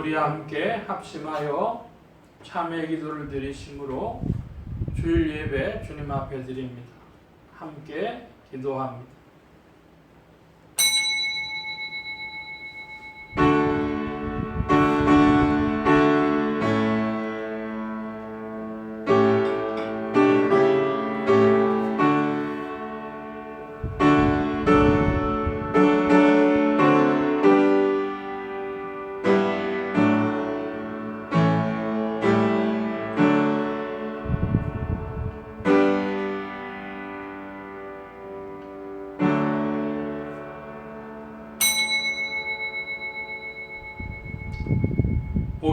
우리 함께 합심하여 참회 기도를 드리심으로 주일 예배 주님 앞에 드립니다. 함께 기도합니다.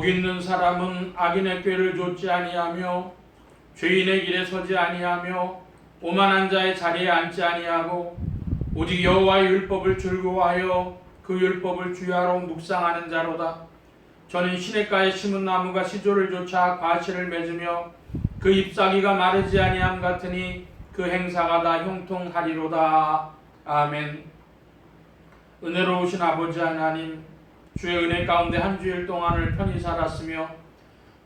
복 있는 사람은 악인의 꾀를 좇지 아니하며 죄인의 길에 서지 아니하며 오만한 자의 자리에 앉지 아니하고 오직 여호와의 율법을 즐거워하여 그 율법을 주야로 묵상하는 자로다. 저는 시냇가에 심은 나무가 시조를 좇아 과실을 맺으며 그 잎사귀가 마르지 아니함 같으니 그 행사가 다 형통하리로다. 아멘. 은혜로우신 아버지 하나님, 주의 은혜 가운데 한 주일 동안을 편히 살았으며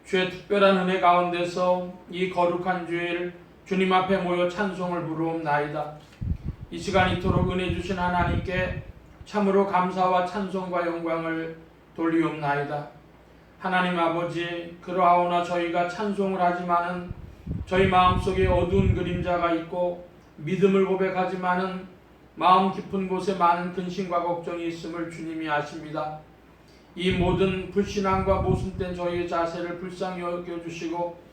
주의 특별한 은혜 가운데서 이 거룩한 주일 주님 앞에 모여 찬송을 부르옵나이다. 이 시간 이토록 은혜 주신 하나님께 참으로 감사와 찬송과 영광을 돌리옵나이다. 하나님 아버지, 그러하오나 저희가 찬송을 하지만은 저희 마음속에 어두운 그림자가 있고 믿음을 고백하지만은 마음 깊은 곳에 많은 근심과 걱정이 있음을 주님이 아십니다. 이 모든 불신앙과 모순된 저희의 자세를 불쌍히 여겨주시고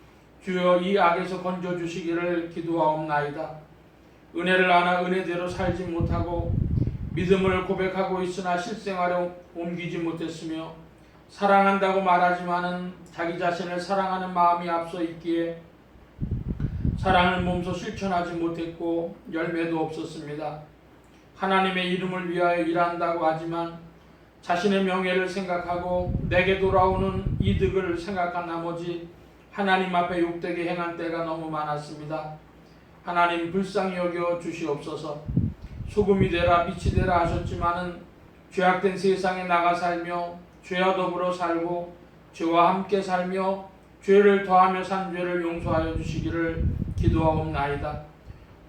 주여 이 악에서 건져주시기를 기도하옵나이다. 은혜를 안아 은혜대로 살지 못하고 믿음을 고백하고 있으나 실생활에 옮기지 못했으며 사랑한다고 말하지만은 자기 자신을 사랑하는 마음이 앞서 있기에 사랑을 몸소 실천하지 못했고 열매도 없었습니다. 하나님의 이름을 위하여 일한다고 하지만 자신의 명예를 생각하고 내게 돌아오는 이득을 생각한 나머지 하나님 앞에 욕되게 행한 때가 너무 많았습니다. 하나님 불쌍히 여겨 주시옵소서. 소금이 되라 빛이 되라 하셨지만은 죄악된 세상에 나가 살며 죄와 더불어 살고 죄와 함께 살며 죄를 더하며 산 죄를 용서하여 주시기를 기도하옵나이다.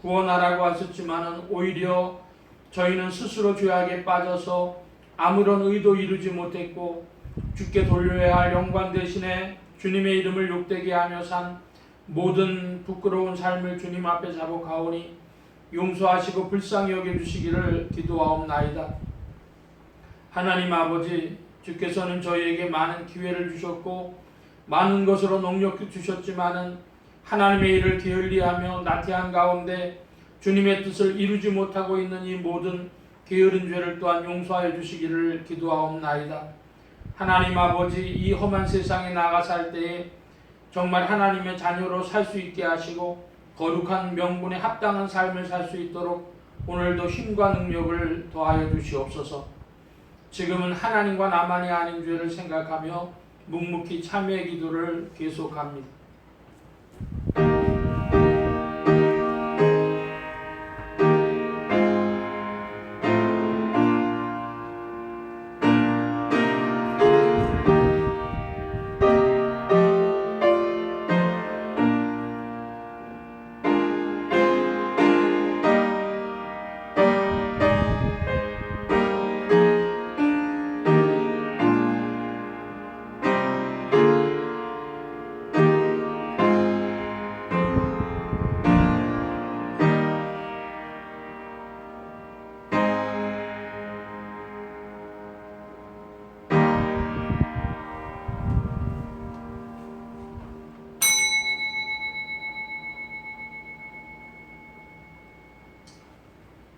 구원하라고 하셨지만은 오히려 저희는 스스로 죄악에 빠져서 아무런 의도 이루지 못했고 주께 돌려야 할 영광 대신에 주님의 이름을 욕되게 하며 산 모든 부끄러운 삶을 주님 앞에 자복하오니 용서하시고 불쌍히 여겨주시기를 기도하옵나이다. 하나님 아버지, 주께서는 저희에게 많은 기회를 주셨고 많은 것으로 능력 주셨지만은 하나님의 일을 게을리하며 나태한 가운데 주님의 뜻을 이루지 못하고 있는 이 모든 게으른 죄를 또한 용서하여 주시기를 기도하옵나이다. 하나님 아버지, 이 험한 세상에 나가 살 때에 정말 하나님의 자녀로 살 수 있게 하시고 거룩한 명분에 합당한 삶을 살 수 있도록 오늘도 힘과 능력을 더하여 주시옵소서. 지금은 하나님과 나만이 아닌 죄를 생각하며 묵묵히 참회의 기도를 계속합니다.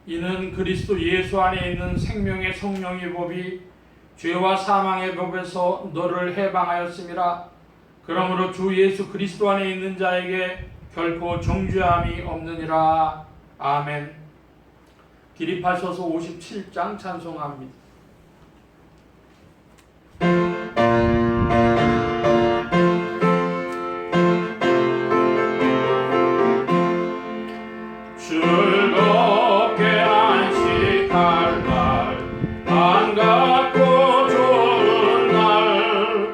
이는 그리스도 예수 안에 있는 생명의 성령의 법이 죄와 사망의 법에서 너를 해방하였음이라. 그러므로 주 예수 그리스도 안에 있는 자에게 결코 정죄함이 없느니라. 아멘. 기립하셔서 57장 찬송합니다. 반갑고 좋은 날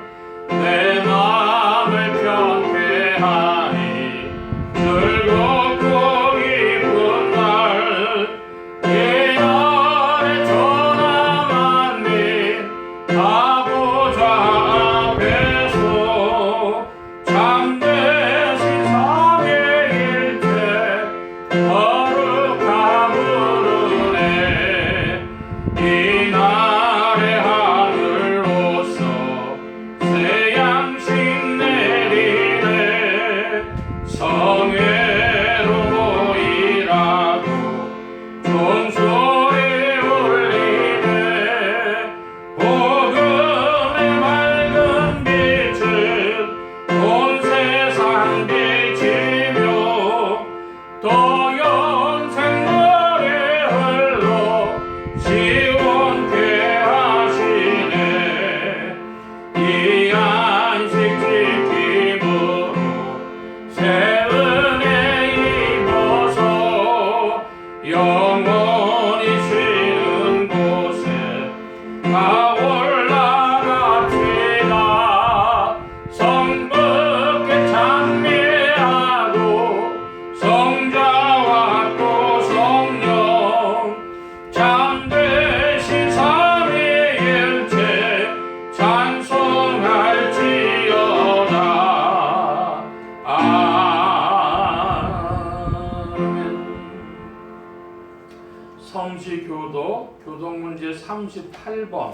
제38번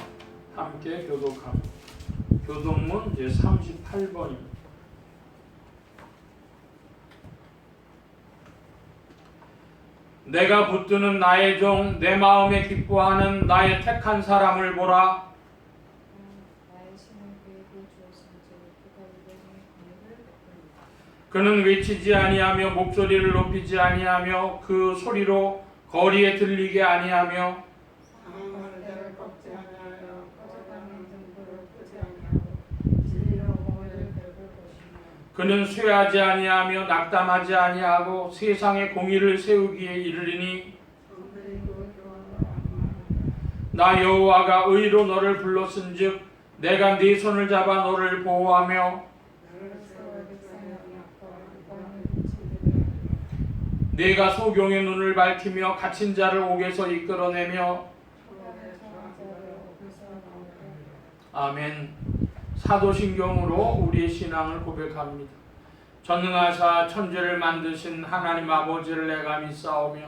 함께 교독합니다. 교독문 제38번입니다. 내가 붙드는 나의 종, 내 마음에 기뻐하는 나의 택한 사람을 보라. 그는 외치지 아니하며 목소리를 높이지 아니하며 그 소리로 거리에 들리게 아니하며 그는 쇠하지 아니하며 낙담하지 아니하고 세상의 공의를 세우기에 이르리니 나 여호와가 의로 너를 불렀은즉 내가 네 손을 잡아 너를 보호하며 네가 소경의 눈을 밝히며 갇힌 자를 옥에서 이끌어내며 아멘. 사도신경으로 우리의 신앙을 고백합니다. 전능하사 천지를 만드신 하나님 아버지를 내가 믿사오며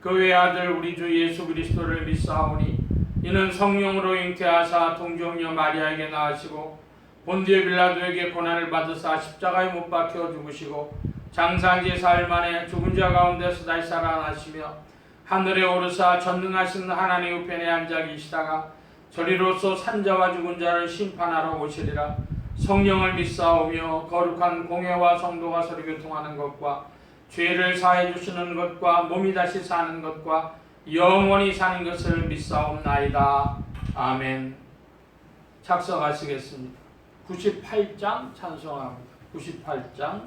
그 외아들 우리 주 예수 그리스도를 믿사오니 이는 성령으로 잉태하사 동정녀 마리아에게 낳으시고 본디오 빌라도에게 고난을 받으사 십자가에 못 박혀 죽으시고 장사한 지 사흘 만에 죽은 자 가운데서 다시 살아나시며 하늘에 오르사 전능하신 하나님 우편에 앉아 계시다가 저리로서 산자와 죽은 자를 심판하러 오시리라. 성령을 믿사오며 거룩한 공회와 성도가 서로 교통하는 것과 죄를 사해 주시는 것과 몸이 다시 사는 것과 영원히 사는 것을 믿사옵나이다. 아멘. 작성하시겠습니다. 98장 찬송합니다. 98장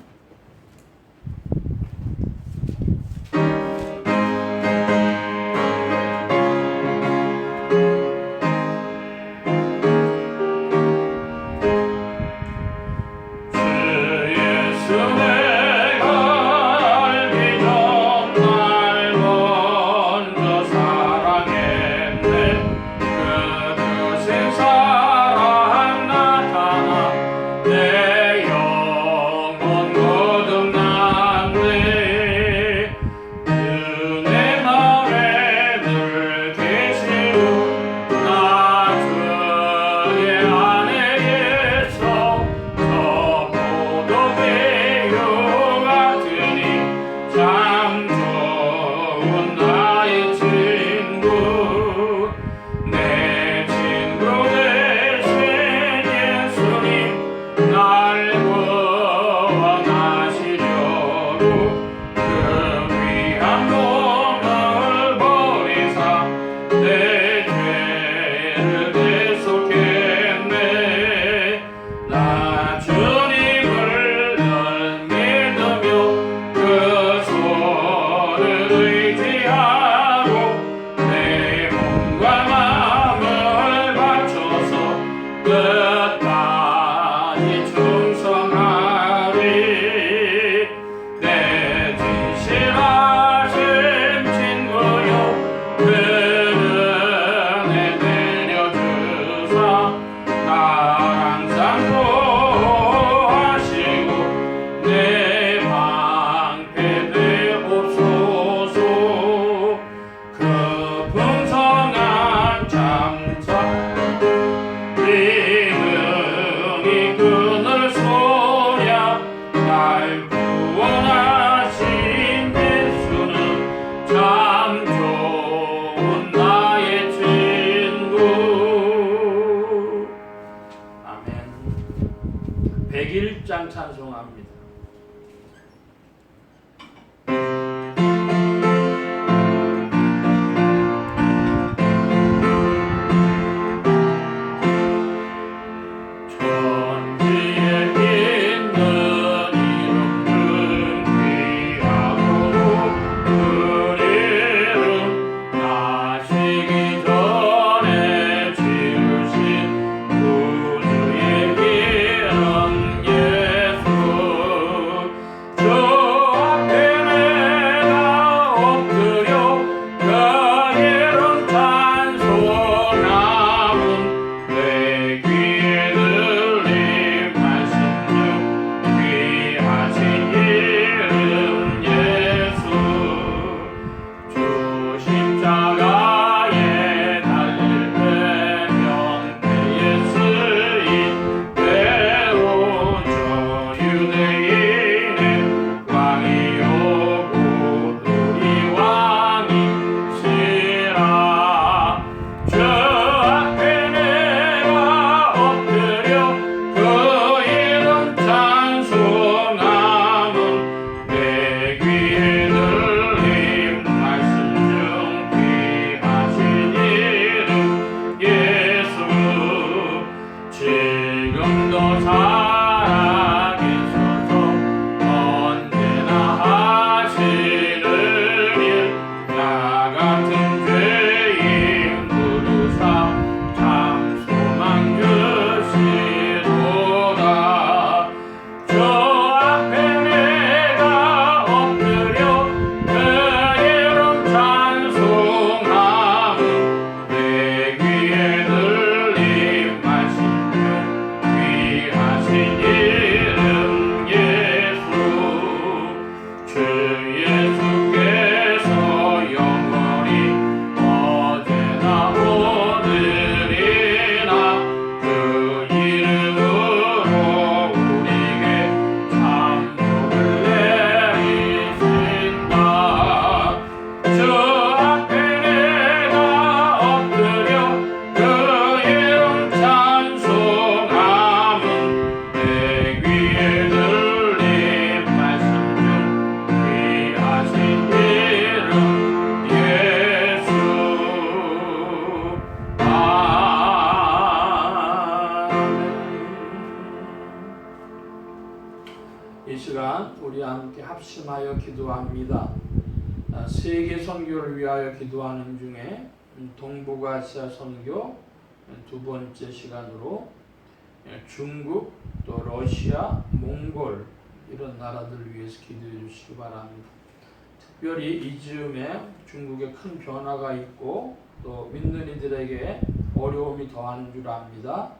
찬송합니다. 살아계셔서 언제나 하시는 일 나 같은 죄인 부르사 참 소망 주시도다. 저 앞에 내가 엎드려 그 이름 찬송함은 내 귀에 들린 말씀 중 귀하신 이름 예수. 주 예수께서 영원히 어제나 오늘이나 그 이름으로 우리에게 참복을 내리신다. 주 앞에 내가 엎드려 그 이름 찬송함은 내 귀에 들린 말씀 중 귀하신 이름 예수. 아멘. 이 시간 우리 함께 합심하여 기도합니다. 세계 선교를 위하여 기도하는 중에 동북아시아 선교 두 번째 시간으로 중국 또 러시아, 몽골 이런 나라들을 위해서 기도해 주시기 바랍니다. 특별히 이 즈음에 중국에 큰 변화가 있고 또 믿는 이들에게 어려움이 더하는 줄 압니다.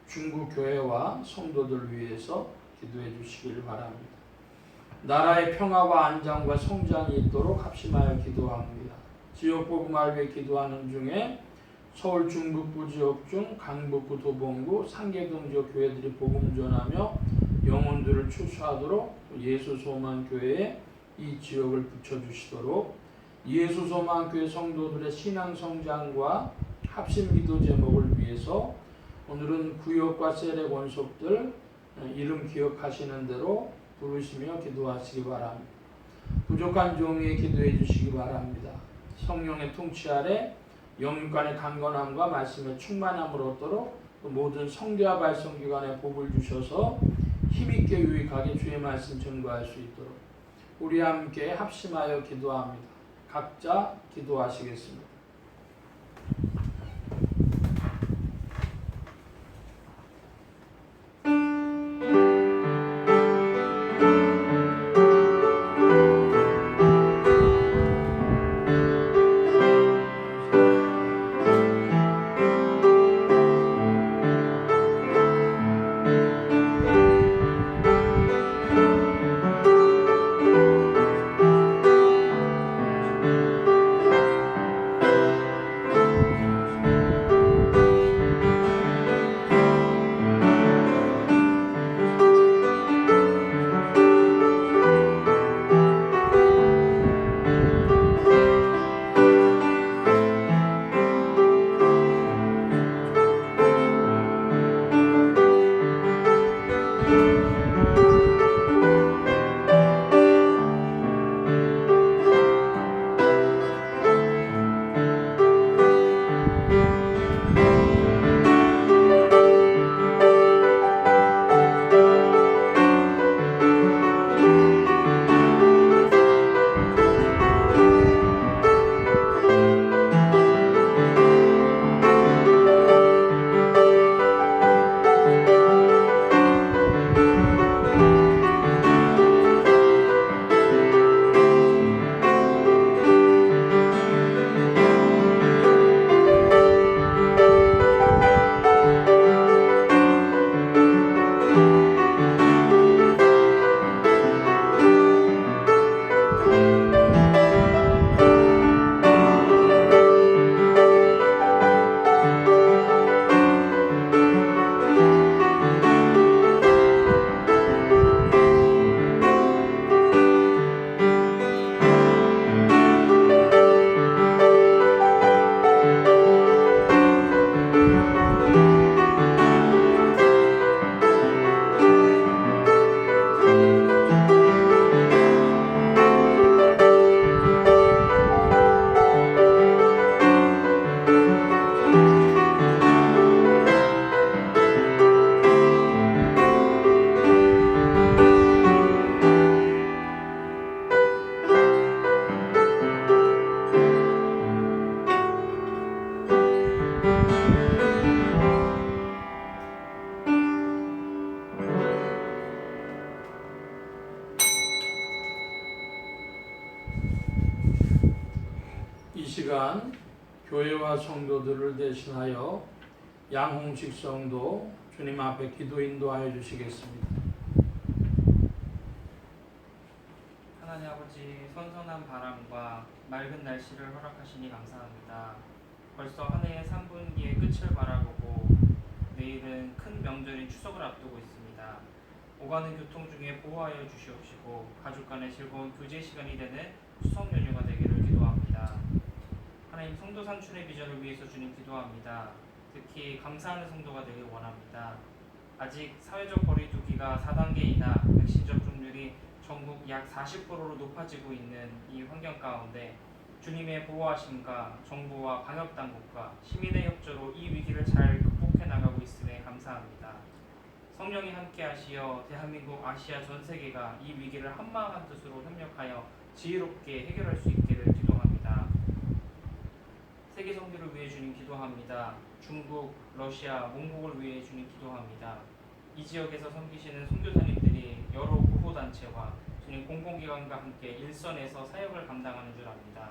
중국 교회와 성도들 위해서 기도해 주시기를 바랍니다. 나라의 평화와 안정과 성장이 있도록 합심하여 기도합니다. 지역 복음을 위해 기도하는 중에 서울 중북부 지역 중 강북구, 도봉구, 상계동 지역 교회들이 복음 전하며 영혼들을 추수하도록 예수 소망 교회에 이 지역을 붙여주시도록 예수 소망 교회 성도들의 신앙 성장과 합심 기도 제목을 위해서 오늘은 구역과 세례 권속들 이름 기억하시는 대로 부르시며 기도하시기 바랍니다. 부족한 종에게 기도해 주시기 바랍니다. 성령의 통치 아래 영육간의 강건함과 말씀의 충만함을 얻도록 모든 성대와 발성기관에 복을 주셔서 힘있게 유익하게 주의 말씀 전거할 수 있도록 우리 함께 합심하여 기도합니다. 각자 기도하시겠습니다. 시간 교회와 성도들을 대신하여 양홍식 성도 주님 앞에 기도 인도하여 주시겠습니다. 하나님 아버지, 선선한 바람과 맑은 날씨를 허락하시니 감사합니다. 벌써 한 해의 3분기의 끝을 바라보고 내일은 큰 명절인 추석을 앞두고 있습니다. 오가는 교통 중에 보호하여 주시옵시고 가족 간의 즐거운 교제 시간이 되는 추석 연휴가 되기를 기도합니다. 하나님, 성도 산출의 비전을 위해서 주님 기도합니다. 특히 감사하는 성도가 되길 원합니다. 아직 사회적 거리두기가 4단계이나 백신 접종률이 전국 약 40%로 높아지고 있는 이 환경 가운데 주님의 보호하심과 정부와 방역당국과 시민의 협조로 이 위기를 잘 극복해 나가고 있음에 감사합니다. 성령이 함께하시어 대한민국, 아시아 전 세계가 이 위기를 한마음 한뜻으로 협력하여 지혜롭게 해결할 수 있기를 기도합니다. 세계 성교를 위해 주님 기도합니다. 중국, 러시아, 몽골을 위해 주님 기도합니다. 이 지역에서 섬기시는 선교사님들이 여러 구호단체와 주님 공공기관과 함께 일선에서 사역을 감당하는 줄 압니다.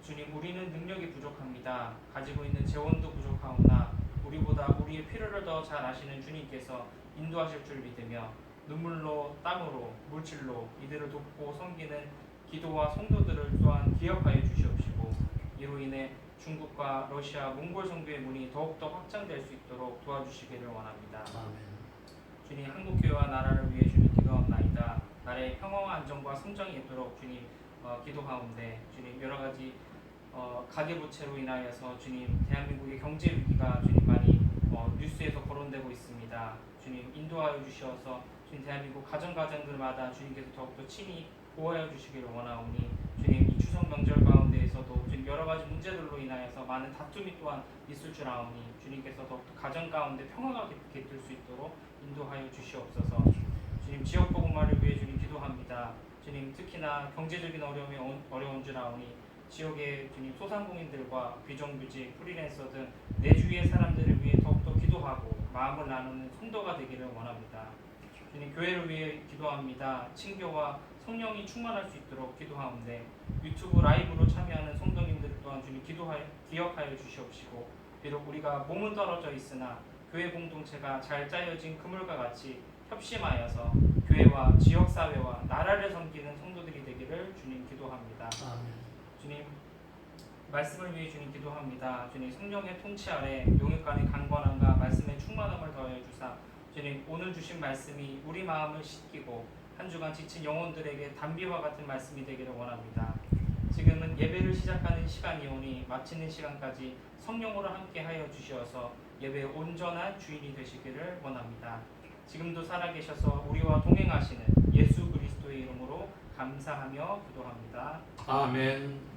주님, 우리는 능력이 부족합니다. 가지고 있는 재원도 부족하오나 우리보다 우리의 필요를 더 잘 아시는 주님께서 인도하실 줄 믿으며 눈물로, 땀으로, 물질로 이들을 돕고 섬기는 기도와 성도들을 또한 기억하여 주시옵시고 이로 인해 중국과 러시아, 몽골 선교의 문이 더욱더 확장될 수 있도록 도와주시기를 원합니다. 아멘. 주님, 한국교회와 나라를 위해 주님 기도합나이다. 나라의 평화와 안정과 성장이 있도록 주님 기도하온데 주님, 여러가지 가계부채로 인하여서 주님 대한민국의 경제 위기가 주님 많이 뉴스에서 거론되고 있습니다. 주님, 인도하여 주시어서 주님 대한민국 가정가정들마다 주님께서 더욱더 친히 보호하여 주시기를 원하오니 주님, 이 추석 명절 가운데에서도 주님 여러가지 문제들로 인하여서 많은 다툼이 또한 있을 줄 아오니 주님께서 더욱더 가정 가운데 평화가 깃들 수 있도록 인도하여 주시옵소서. 주님, 지역복음화를 위해 주님 기도합니다. 주님, 특히나 경제적인 어려움이 어려운 줄 아오니 지역의 주님 소상공인들과 비정규직, 프리랜서 등 내 주위의 사람들을 위해 더욱더 기도하고 마음을 나누는 성도가 되기를 원합니다. 주님, 교회를 위해 기도합니다. 친교와 성령이 충만할 수 있도록 기도하는데 유튜브 라이브로 참여하는 성도님들 또한 주님 기억하여 주시옵시고 비록 우리가 몸은 떨어져 있으나 교회 공동체가 잘 짜여진 그물과 같이 협심하여서 교회와 지역사회와 나라를 섬기는 성도들이 되기를 주님 기도합니다. 아멘. 주님, 말씀을 위해 주님 기도합니다. 주님, 성령의 통치 아래 용역 간의 강건함과 말씀의 충만함을 더하여 주사 주님, 오늘 주신 말씀이 우리 마음을 씻기고 한 주간 지친 영혼들에게 단비와 같은 말씀이 되기를 원합니다. 지금은 예배를 시작하는 시간이오니 마치는 시간까지 성령으로 함께하여 주시어서 예배의 온전한 주인이 되시기를 원합니다. 지금도 살아계셔서 우리와 동행하시는 예수 그리스도의 이름으로 감사하며 기도합니다. 아멘.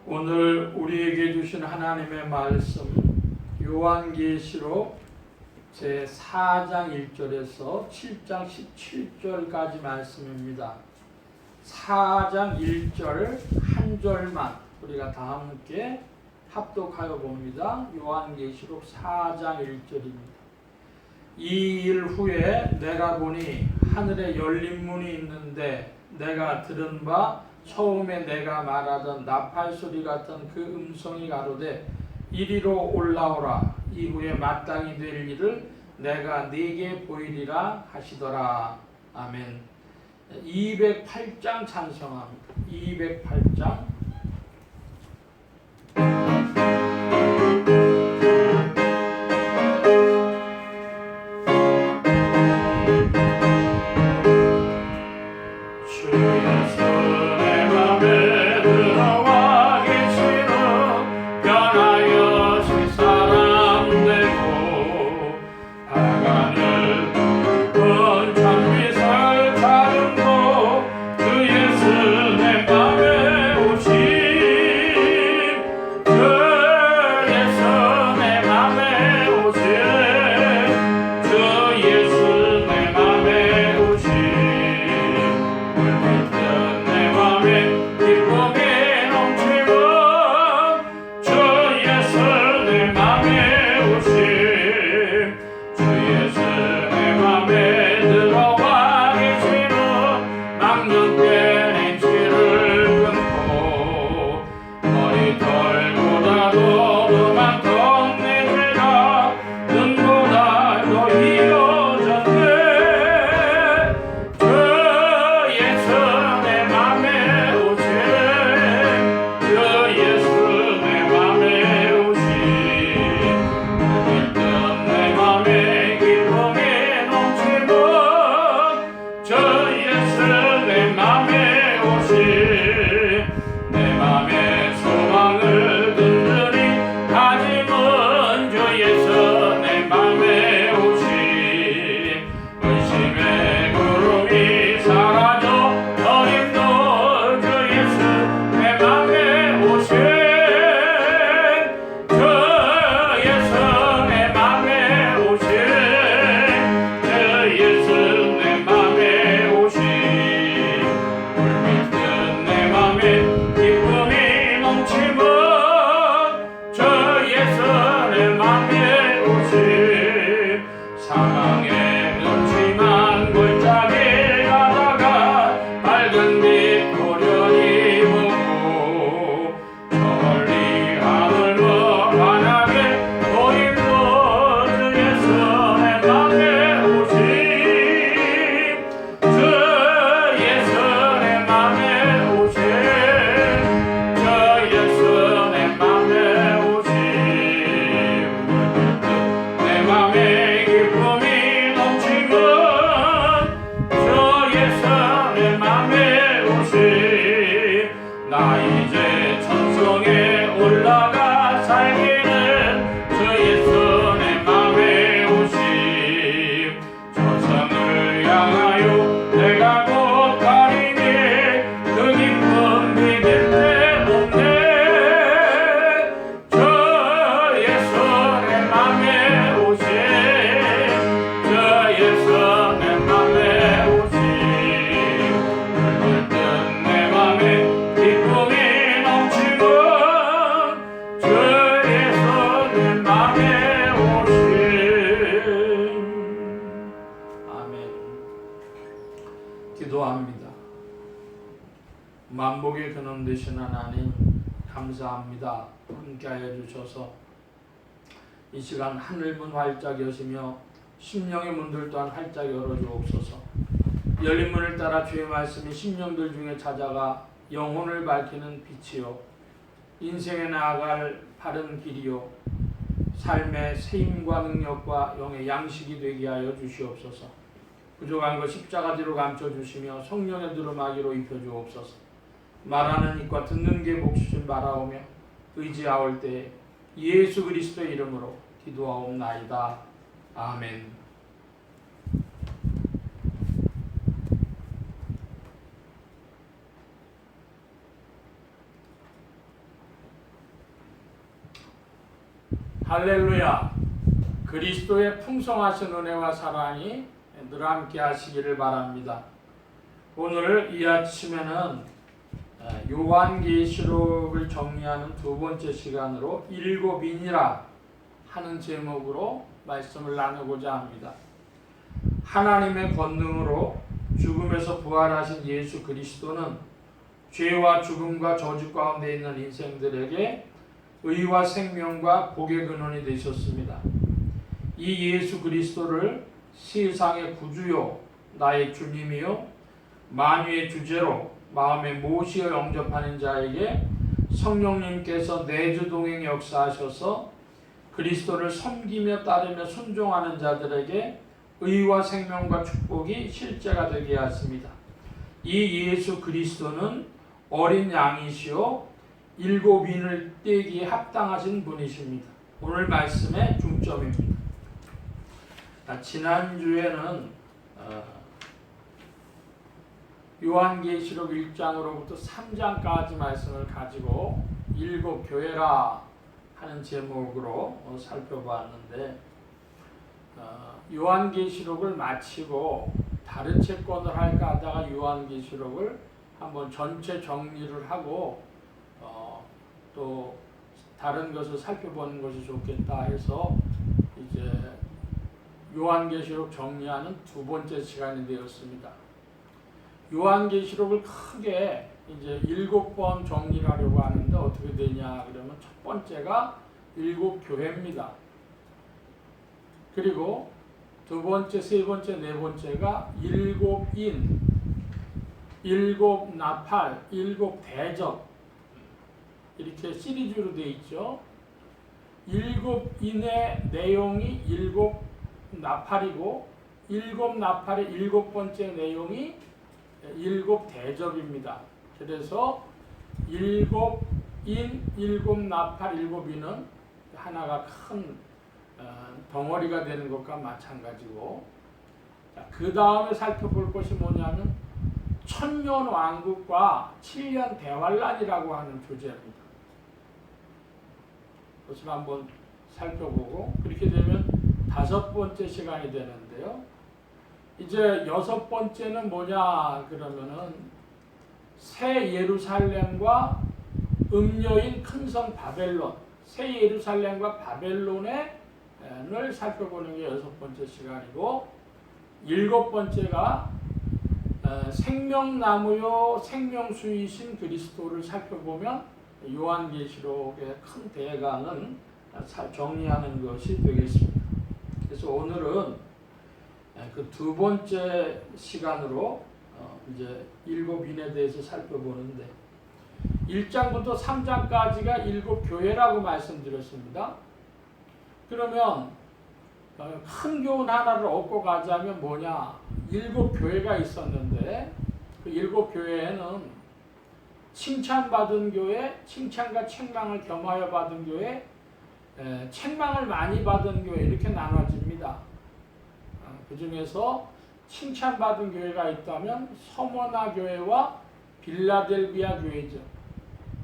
오늘 우리에게 주신 하나님의 말씀 요한계시록 제4장 1절에서 7장 17절까지 말씀입니다. 4장 1절 한 절만 우리가 다 함께 합독하여 봅니다. 요한계시록 4장 1절입니다. 이 일 후에 내가 보니 하늘에 열린 문이 있는데 내가 들은 바 처음에 내가 말하던 나팔 소리 같은 그 음성이 가로되 이리로 올라오라. 이후에 마땅히 될 일을 내가 네게 보이리라 하시더라. 아멘. 208장 찬송합니다. 208장. 변하여 세 사람들 오심 나 이제 천성에 올라가 살기는 저 예수 내 맘에 오심 저 산을 향하여 내가 곧 가리니 그 기쁨 믿을 데 없네 저 예수 내 맘에 오심 저 예수 내 맘에 오심 물든 내 맘에 기쁨이 넘치는 저 예수 내 맘에 오심. 아멘. 기도합니다. 만복의 근원 되신 하나님 감사합니다. 함께하여 주셔서 이 시간 하늘문 활짝 여시며 심령의 문들 또한 활짝 열어주옵소서. 열린 문을 따라 주의 말씀이 심령들 중에 찾아가 영혼을 밝히는 빛이요 인생에 나아갈 바른 길이요 삶의 세임과 능력과 영의 양식이 되게 하여 주시옵소서. 부족한 것 십자가 뒤로 감춰주시며 성령의 두루마기로 입혀주옵소서. 말하는 입과 듣는 귀에 목주신 바라오며 의지하올 때에 예수 그리스도의 이름으로 기도하옵나이다. 아멘. 할렐루야. 그리스도의 풍성하신 은혜와 사랑이 늘 함께 하시기를 바랍니다. 오늘 이 아침에는 요한계시록을 정리하는 두 번째 시간으로 일곱인이라 하는 제목으로 말씀을 나누고자 합니다. 하나님의 권능으로 죽음에서 부활하신 예수 그리스도는 죄와 죽음과 저주 가운데 있는 인생들에게 의와 생명과 복의 근원이 되셨습니다. 이 예수 그리스도를 세상의 구주요 나의 주님이요 만유의 주제로 마음에 모시어 영접하는 자에게 성령님께서 내주동행 역사하셔서 그리스도를 섬기며 따르며 순종하는 자들에게 의와 생명과 축복이 실제가 되게 하십니다. 이 예수 그리스도는 어린 양이시오 일곱인을 떼기에 합당하신 분이십니다. 오늘 말씀의 중점입니다. 지난주에는 요한계시록 1장으로부터 3장까지 말씀을 가지고 일곱 교회라 하는 제목으로 살펴봤는데 요한계시록을 마치고 다른 채권을 할까 하다가 요한계시록을 한번 전체 정리를 하고 또 다른 것을 살펴보는 것이 좋겠다 해서 이제 요한계시록 정리하는 두 번째 시간이 되었습니다. 요한계시록을 크게 이제 7번 정리를 하려고 하는데 어떻게 되냐 그러면 첫 번째가 7교회입니다. 그리고 두 번째, 세 번째, 네 번째가 7인, 7나팔, 7대접 이렇게 시리즈로 되어 있죠. 7인의 내용이 7나팔이고 7나팔의 7번째 내용이 7대접입니다. 그래서 7인, 7나팔, 7인은 하나가 큰 덩어리가 되는 것과 마찬가지고 그 다음에 살펴볼 것이 뭐냐면 천년 왕국과 7년 대환란이라고 하는 주제입니다. 그것을 한번 살펴보고 그렇게 되면 다섯 번째 시간이 되는데요. 이제 여섯 번째는 뭐냐 그러면은 새 예루살렘과 음녀인 큰 성 바벨론, 새 예루살렘과 바벨론을 살펴보는 게 여섯 번째 시간이고 일곱 번째가 생명나무요 생명수이신 그리스도를 살펴보면 요한계시록의 큰 대강은 정리하는 것이 되겠습니다. 그래서 오늘은 그 두 번째 시간으로 이제 일곱인에 대해서 살펴보는데 1장부터 3장까지가 일곱 교회라고 말씀드렸습니다. 그러면 큰 교훈 하나를 얻고 가자면 뭐냐? 일곱 교회가 있었는데 그 일곱 교회에는 칭찬받은 교회, 칭찬과 책망을 겸하여 받은 교회, 책망을 많이 받은 교회 이렇게 나눠집니다. 그 중에서 칭찬받은 교회가 있다면 서머나 교회와 빌라델비아 교회죠.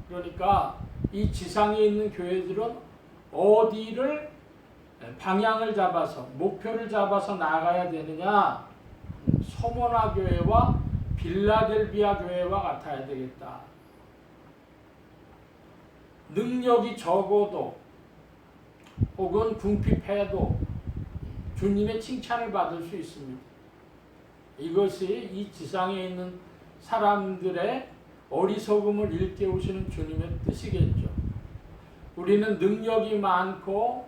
그러니까 이 지상에 있는 교회들은 어디를 방향을 잡아서 목표를 잡아서 나가야 되느냐? 서머나 교회와 빌라델비아 교회와 같아야 되겠다. 능력이 적어도 혹은 궁핍해도 주님의 칭찬을 받을 수 있습니다. 이것이 이 지상에 있는 사람들의 어리석음을 일깨우시는 주님의 뜻이겠죠. 우리는 능력이 많고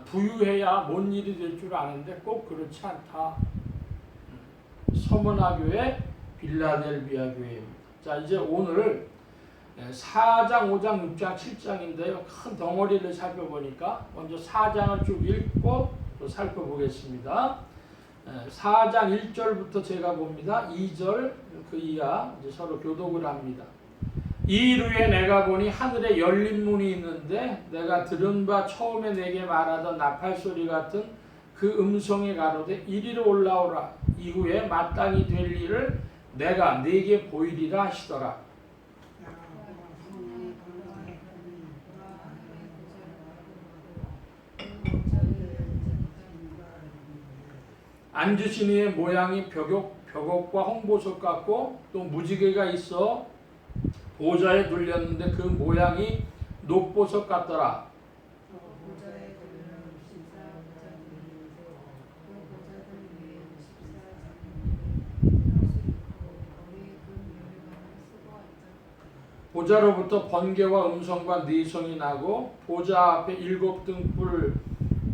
부유해야 뭔 일이 될 줄 아는데 꼭 그렇지 않다. 서머나 교회, 빌라델비아 교회입니다. 자, 이제 오늘 4장, 5장, 6장, 7장인데요. 큰 덩어리를 살펴보니까 먼저 4장을 쭉 읽고 또 살펴보겠습니다. 4장 1절부터 제가 봅니다. 2절 그 이하 이제 서로 교독을 합니다. 이 일 후에 내가 보니 하늘에 열린 문이 있는데 내가 들은 바 처음에 내게 말하던 나팔소리 같은 그 음성이 가로되 이리로 올라오라. 이후에 마땅히 될 일을 내가 네게 보이리라 하시더라. 앉으신 이의 모양이 벽옥과 홍보석 같고 또 무지개가 있어 보좌에 둘렸는데 그 모양이 녹보석 같더라. 보좌로부터 번개와 음성과 네성이 나고 보좌 앞에 7 등불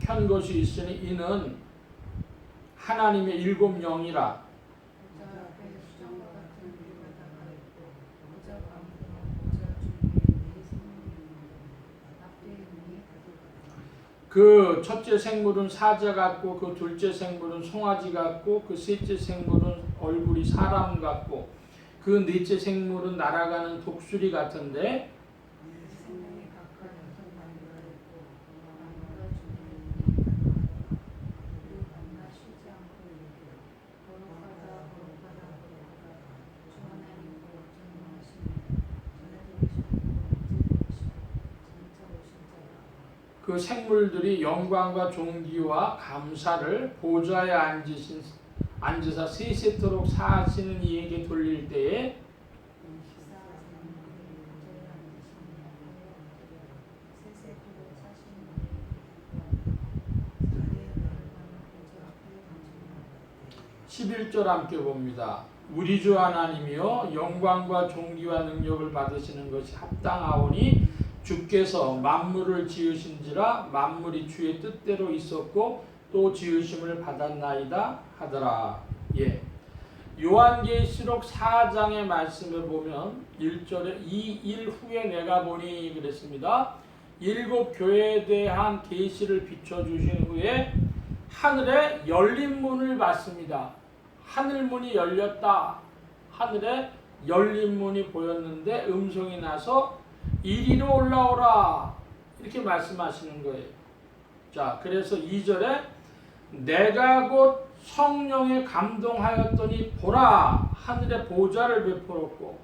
켠 것이 있으니 이는 하나님의 7 영이라. 그 첫째 생물은 사자 같고 그 둘째 생물은 송아지 같고 그 셋째 생물은 얼굴이 사람 같고 그 넷째 생물은 날아가는 독수리 같은데 그 생물들이 영광과 존귀와 감사를 보좌에 앉으사 세세토록 사시는 이에게 돌릴 때에 (11절) 함께 봅니다. 우리 주 하나님이여 영광과 존귀와 능력을 받으시는 것이 합당하오니 주께서 만물을 지으신지라 만물이 주의 뜻대로 있었고 또 지으심을 받았나이다 하더라. 예. 요한계시록 4장의 말씀을 보면 1절에 이 일 후에 내가 보니 그랬습니다. 7 교회에 대한 계시를 비춰주신 후에 하늘에 열린 문을 봤습니다. 하늘문이 열렸다. 하늘에 열린 문이 보였는데 음성이 나서 이리로 올라오라 이렇게 말씀하시는 거예요. 자, 그래서 2절에 내가 곧 성령에 감동하였더니 보라 하늘의 보좌를 베풀었고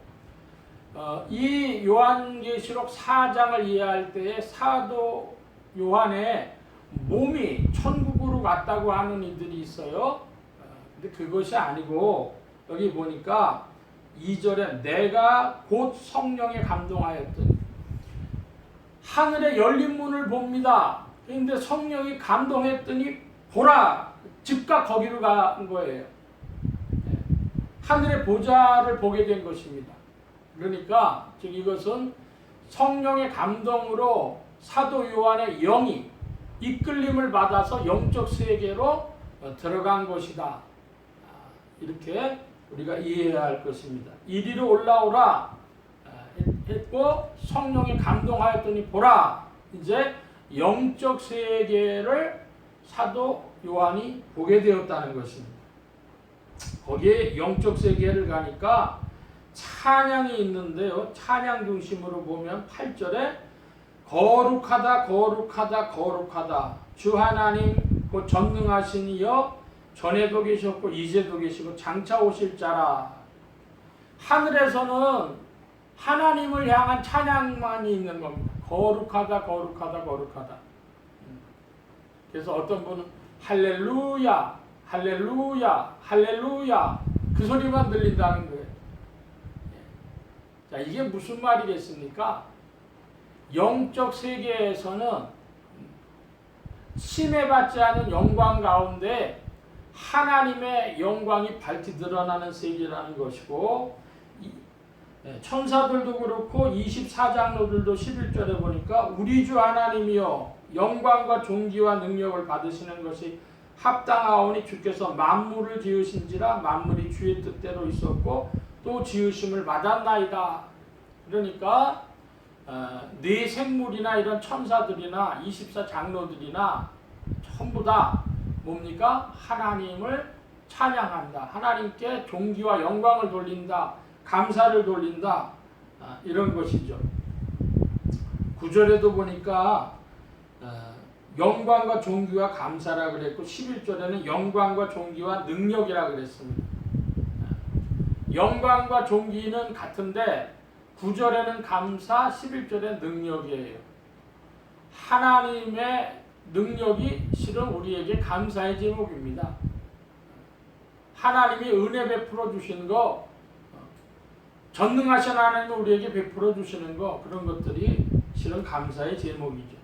이 요한계시록 4장을 이해할 때에 사도 요한의 몸이 천국으로 갔다고 하는 이들이 있어요. 근데 그것이 아니고 여기 보니까 2절에 내가 곧 성령에 감동하였더니 하늘에 열린 문을 봅니다. 그런데 성령이 감동했더니 보라 즉각 거기로 간 거예요. 하늘의 보좌를 보게 된 것입니다. 그러니까 즉 이것은 성령의 감동으로 사도 요한의 영이 이끌림을 받아서 영적 세계로 들어간 것이다. 이렇게 우리가 이해해야 할 것입니다. 이리로 올라오라 했고 성령이 감동하였더니 보라 이제 영적 세계를 사도 요한이 보게 되었다는 것입니다. 거기에 영적 세계를 가니까 찬양이 있는데요. 찬양 중심으로 보면 8절에 거룩하다 거룩하다 거룩하다 주 하나님 곧 전능하신 이여 전에도 계셨고 이제도 계시고 장차 오실 자라. 하늘에서는 하나님을 향한 찬양만이 있는 겁니다. 거룩하다 거룩하다 거룩하다. 그래서 어떤 분은 할렐루야 할렐루야 할렐루야 그 소리만 들린다는 거예요. 자, 이게 무슨 말이겠습니까? 영적 세계에서는 침해받지 않은 영광 가운데 하나님의 영광이 밝히 드러나는 세계라는 것이고, 천사들도 그렇고 24장로들도 11절에 보니까 우리 주 하나님이여 영광과 존귀와 능력을 받으시는 것이 합당하오니 주께서 만물을 지으신지라 만물이 주의 뜻대로 있었고 또 지으심을 받았나이다. 그러니까 네 생물이나 이런 천사들이나 24장로들이나 전부 다 뭡니까? 하나님을 찬양한다. 하나님께 존귀와 영광을 돌린다. 감사를 돌린다. 이런 것이죠. 9절에도 보니까 영광과 존귀와 감사라 그랬고 11절에는 영광과 존귀와 능력이라 그랬습니다. 영광과 존귀는 같은데 9절에는 감사, 11절에 능력이에요. 하나님의 능력이 실은 우리에게 감사의 제목입니다. 하나님이 은혜 베풀어 주시는 거, 전능하신 하나님이 우리에게 베풀어 주시는 거, 그런 것들이 실은 감사의 제목이죠.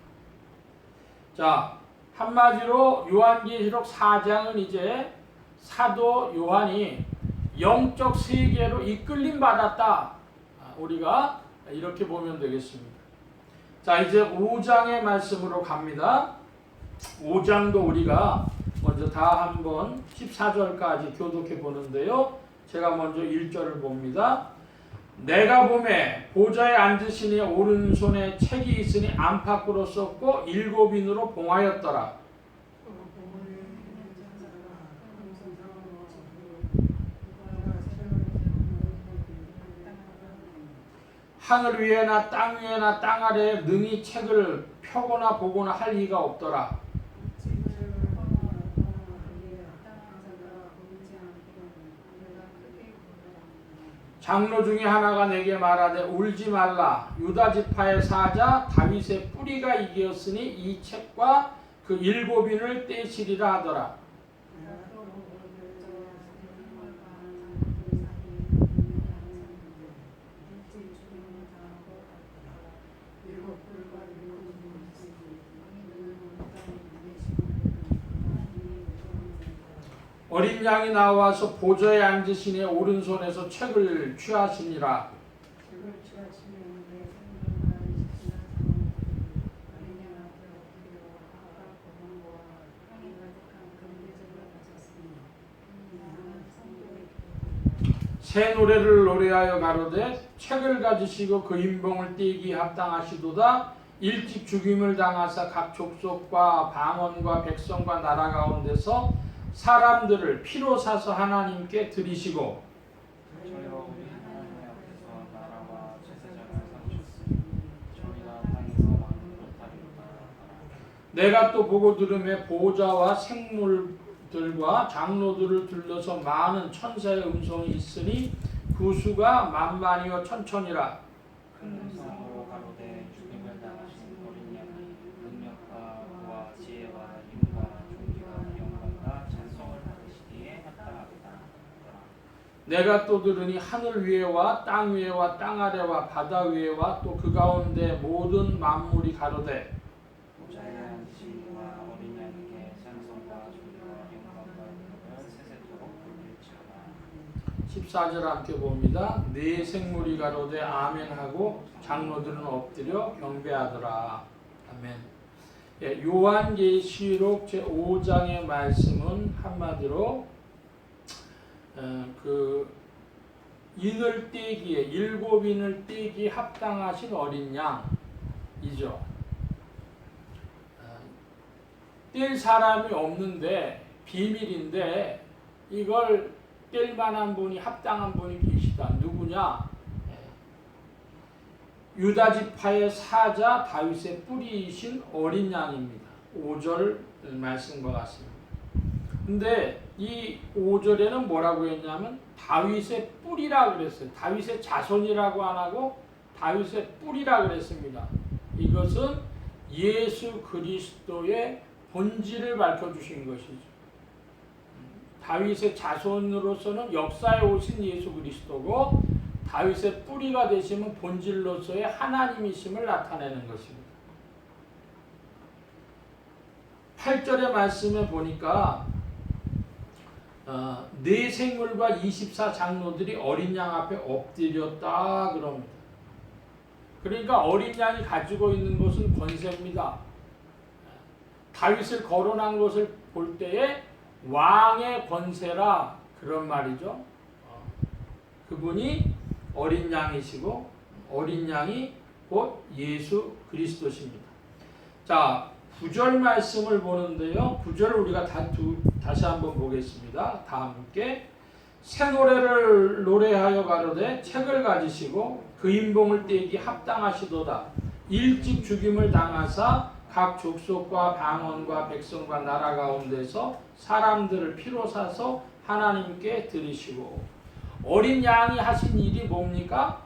자, 한마디로 요한계시록 4장은 이제 사도 요한이 영적 세계로 이끌림 받았다. 우리가 이렇게 보면 되겠습니다. 자, 이제 5장의 말씀으로 갑니다. 5장도 우리가 먼저 다 한번 14절까지 교독해 보는데요. 제가 먼저 1절을 봅니다. 내가 보매 보좌에 앉으신 이의 오른손에 책이 있으니 안팎으로 썼고 7인으로 봉하였더라. 하늘 위에나 땅 위에나 땅 아래에 능히 책을 펴거나 보거나 할 리가 없더라. 장로 중에 하나가 내게 말하되 울지 말라. 유다 지파의 사자 다윗의 뿌리가 이기었으니 이 책과 그 7인을 떼시리라 하더라. 어린 양이 나와서 보좌에 앉으신 이의 오른손에서 책을 취하시니라. 새 노래를 노래하여 가로되 책을 가지시고 그 인봉을 떼기 합당하시도다. 일찍 죽임을 당하사 각 족속과 방언과 백성과 나라 가운데서 사람들을 피로 사서 하나님께 드리시고 저희가 우리 하나님 앞에서 나라와 제사장을 삼으셨으니 저희가 땅에서 왕을 못하리로다. 내가 또 보고 들음에 보좌와 생물들과 장로들을 둘러서 많은 천사의 음성이 있으니 그 수가 만만이요 천천이라. 큰 음성으로 가로되 죽임을 당하신 어린 양이 능력과 부와 지혜와 힘과 존귀와 영광과 찬송을 받으시기에 합당하다. 내가 또 들으니 하늘 위에와 땅 위에와 땅 아래와 바다 위에와 또 그 가운데 모든 만물이 가로되 보좌에 앉으신 이와 어린 양에게 찬송과 존귀와 영광과 능력을 세세토록 돌릴지어다. 14절 함께 봅니다. 네 생물이 가로되 아멘하고 장로들은 엎드려 경배하더라. 아멘. 예, 요한계시록 제5장의 말씀은 한마디로 그 인을 떼기에 7인을 떼기 합당하신 어린 양이죠. 뗄 사람이 없는데 비밀인데 이걸 뗄 만한 분이 합당한 분이 계시다. 누구냐? 누구냐? 유다 지파의 사자 다윗의 뿌리이신 어린 양입니다. 5절 말씀과 같습니다. 근데 이 5절에는 뭐라고 했냐면 다윗의 뿌리라 그랬어요. 다윗의 자손이라고 안 하고 다윗의 뿌리라 그랬습니다. 이것은 예수 그리스도의 본질을 밝혀주신 것이죠. 다윗의 자손으로서는 역사에 오신 예수 그리스도고 다윗의 뿌리가 되시면 본질로서의 하나님이심을 나타내는 것입니다. 8절의 말씀에 보니까 네 생물과 24장로들이 어린 양 앞에 엎드렸다 그럽니다. 그러니까 어린 양이 가지고 있는 것은 권세입니다. 다윗을 거론한 것을 볼 때에 왕의 권세라 그런 말이죠. 그분이 어린 양이시고 어린 양이 곧 예수 그리스도십니다. 자, 9절 말씀을 보는데요. 9절을 우리가 다시 한번 보겠습니다. 다 함께. 새 노래를 노래하여 가로되 책을 가지시고 그 인봉을 떼기 합당하시도다. 일찍 죽임을 당하사 각 족속과 방언과 백성과 나라 가운데서 사람들을 피로 사서 하나님께 드리시고. 어린 양이 하신 일이 뭡니까?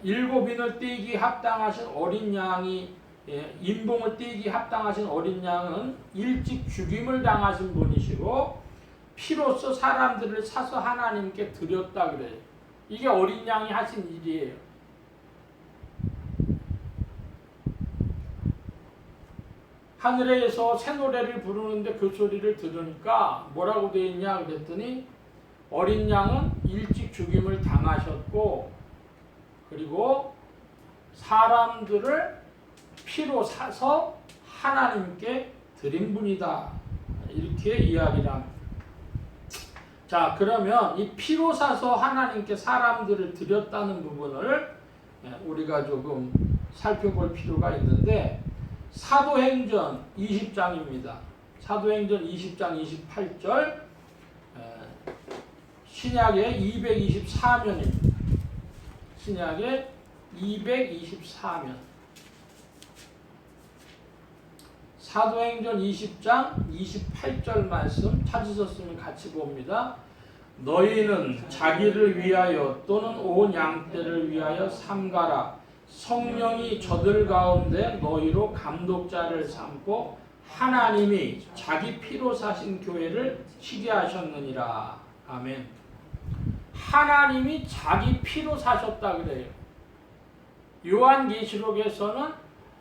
일곱인을 떼기 합당하신 어린 양이 인봉을 떼기 합당하신 어린 양은 일찍 죽임을 당하신 분이시고 피로써 사람들을 사서 하나님께 드렸다 그래요. 이게 어린 양이 하신 일이에요. 하늘에서 새 노래를 부르는데 그 소리를 들으니까 뭐라고 되어 있냐 그랬더니 어린 양은 일찍 죽임을 당하셨고 그리고 사람들을 피로 사서 하나님께 드린 분이다. 이렇게 이야기를 합니다. 자, 그러면 이 피로 사서 하나님께 사람들을 드렸다는 부분을 우리가 조금 살펴볼 필요가 있는데 사도행전 20장입니다. 사도행전 20장 28절 신약의 224면입니다. 신약의 224면 사도행전 20장 28절 말씀 찾으셨으면 같이 봅니다. 너희는 자기를 위하여 또는 온 양떼를 위하여 삼가라. 성령이 저들 가운데 너희로 감독자를 삼고 하나님이 자기 피로 사신 교회를 치게 하셨느니라. 아멘. 하나님이 자기 피로 사셨다 그래요. 요한계시록에서는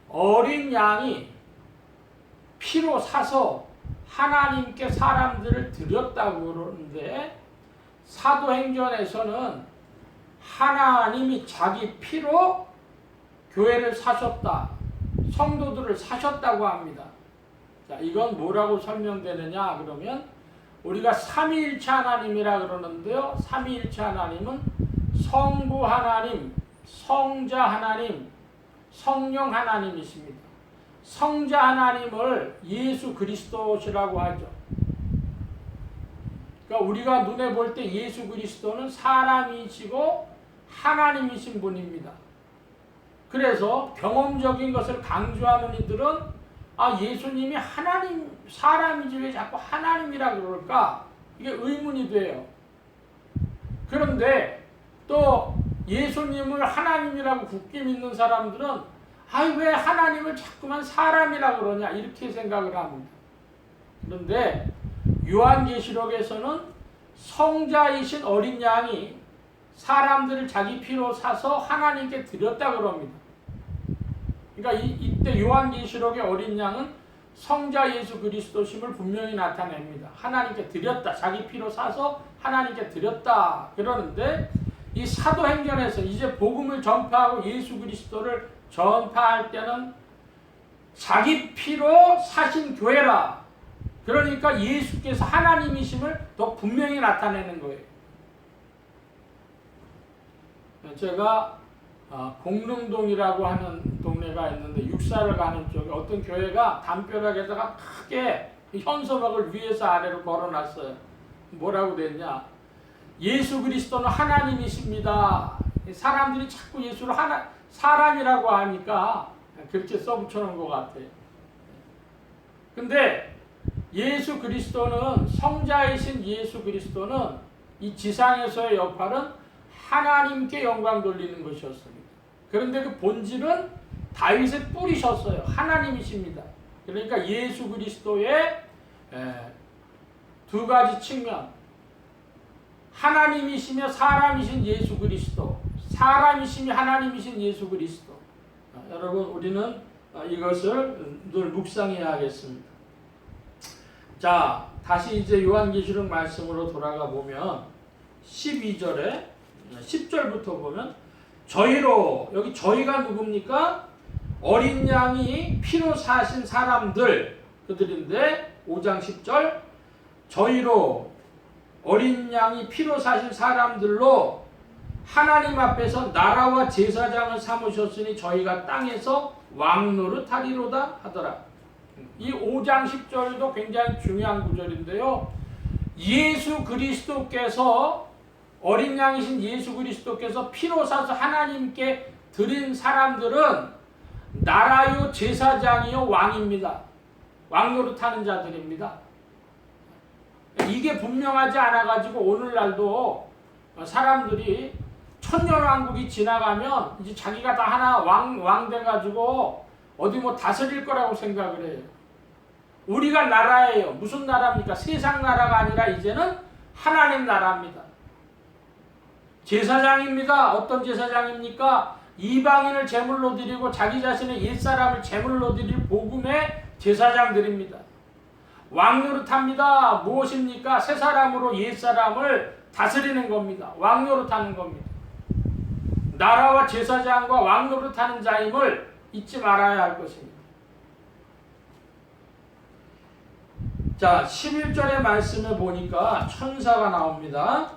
어린 양이 피로 사서 하나님께 사람들을 드렸다고 그러는데 사도행전에서는 하나님이 자기 피로 교회를 사셨다. 성도들을 사셨다고 합니다. 자, 이건 뭐라고 설명되느냐 그러면 우리가 삼위일체 하나님이라 그러는데요. 삼위일체 하나님은 성부 하나님, 성자 하나님, 성령 하나님이십니다. 성자 하나님을 예수 그리스도시라고 하죠. 그러니까 우리가 눈에 볼 때 예수 그리스도는 사람이시고 하나님이신 분입니다. 그래서 경험적인 것을 강조하는 이들은 예수님이 하나님, 사람이지 왜 자꾸 하나님이라 그럴까? 이게 의문이 돼요. 그런데 또 예수님을 하나님이라고 굳게 믿는 사람들은 왜 하나님을 자꾸만 사람이라 그러냐 이렇게 생각을 합니다. 그런데 요한계시록에서는 성자이신 어린 양이 사람들을 자기 피로 사서 하나님께 드렸다 그럽니다. 그러니까 이때 요한계시록의 어린 양은 성자 예수 그리스도심을 분명히 나타냅니다. 하나님께 드렸다. 자기 피로 사서 하나님께 드렸다. 그러는데 이 사도행전에서 이제 복음을 전파하고 예수 그리스도를 전파할 때는 자기 피로 사신 교회라. 그러니까 예수께서 하나님이심을 더 분명히 나타내는 거예요. 제가 공릉동이라고 하는 동네가 있는데 육사를 가는 쪽에 어떤 교회가 담벼락에다가 크게 현수막을 위에서 아래로 걸어놨어요. 뭐라고 됐냐? 예수 그리스도는 하나님이십니다. 사람들이 자꾸 예수를 사람이라고 하니까 그렇게 써붙여 놓은 것 같아요. 근데 예수 그리스도는, 성자이신 예수 그리스도는 이 지상에서의 역할은 하나님께 영광 돌리는 것이었습니다. 그런데 그 본질은 다윗의 뿌리셨어요. 하나님이십니다. 그러니까 예수 그리스도의 두 가지 측면, 하나님이시며 사람이신 예수 그리스도, 사람이시며 하나님이신 예수 그리스도. 여러분, 우리는 이것을 늘 묵상해야 하겠습니다. 자, 다시 이제 요한계시록 말씀으로 돌아가 보면 12절에 10절부터 보면 저희로, 여기 저희가 누굽니까? 어린 양이 피로 사신 사람들, 그들인데 5장 10절 저희로 어린 양이 피로 사신 사람들로 하나님 앞에서 나라와 제사장을 삼으셨으니 저희가 땅에서 왕노릇 하리로다 하더라. 이 5장 10절도 굉장히 중요한 구절인데요. 예수 그리스도께서, 어린 양이신 예수 그리스도께서 피로 사서 하나님께 드린 사람들은 나라요 제사장이요 왕입니다. 왕노릇 하는 자들입니다. 이게 분명하지 않아가지고 오늘날도 사람들이 천년왕국이 지나가면 이제 자기가 다 하나 왕 돼가지고 어디 뭐 다스릴 거라고 생각을 해요. 우리가 나라예요. 무슨 나라입니까? 세상 나라가 아니라 이제는 하나님 나라입니다. 제사장입니다. 어떤 제사장입니까? 이방인을 제물로 드리고 자기 자신의 옛사람을 제물로 드릴 복음의 제사장들입니다. 왕노릇합니다. 무엇입니까? 새 사람으로 옛사람을 다스리는 겁니다. 왕노릇하는 겁니다. 나라와 제사장과 왕노릇하는 자임을 잊지 말아야 할 것입니다. 자, 11절의 말씀에 보니까 천사가 나옵니다.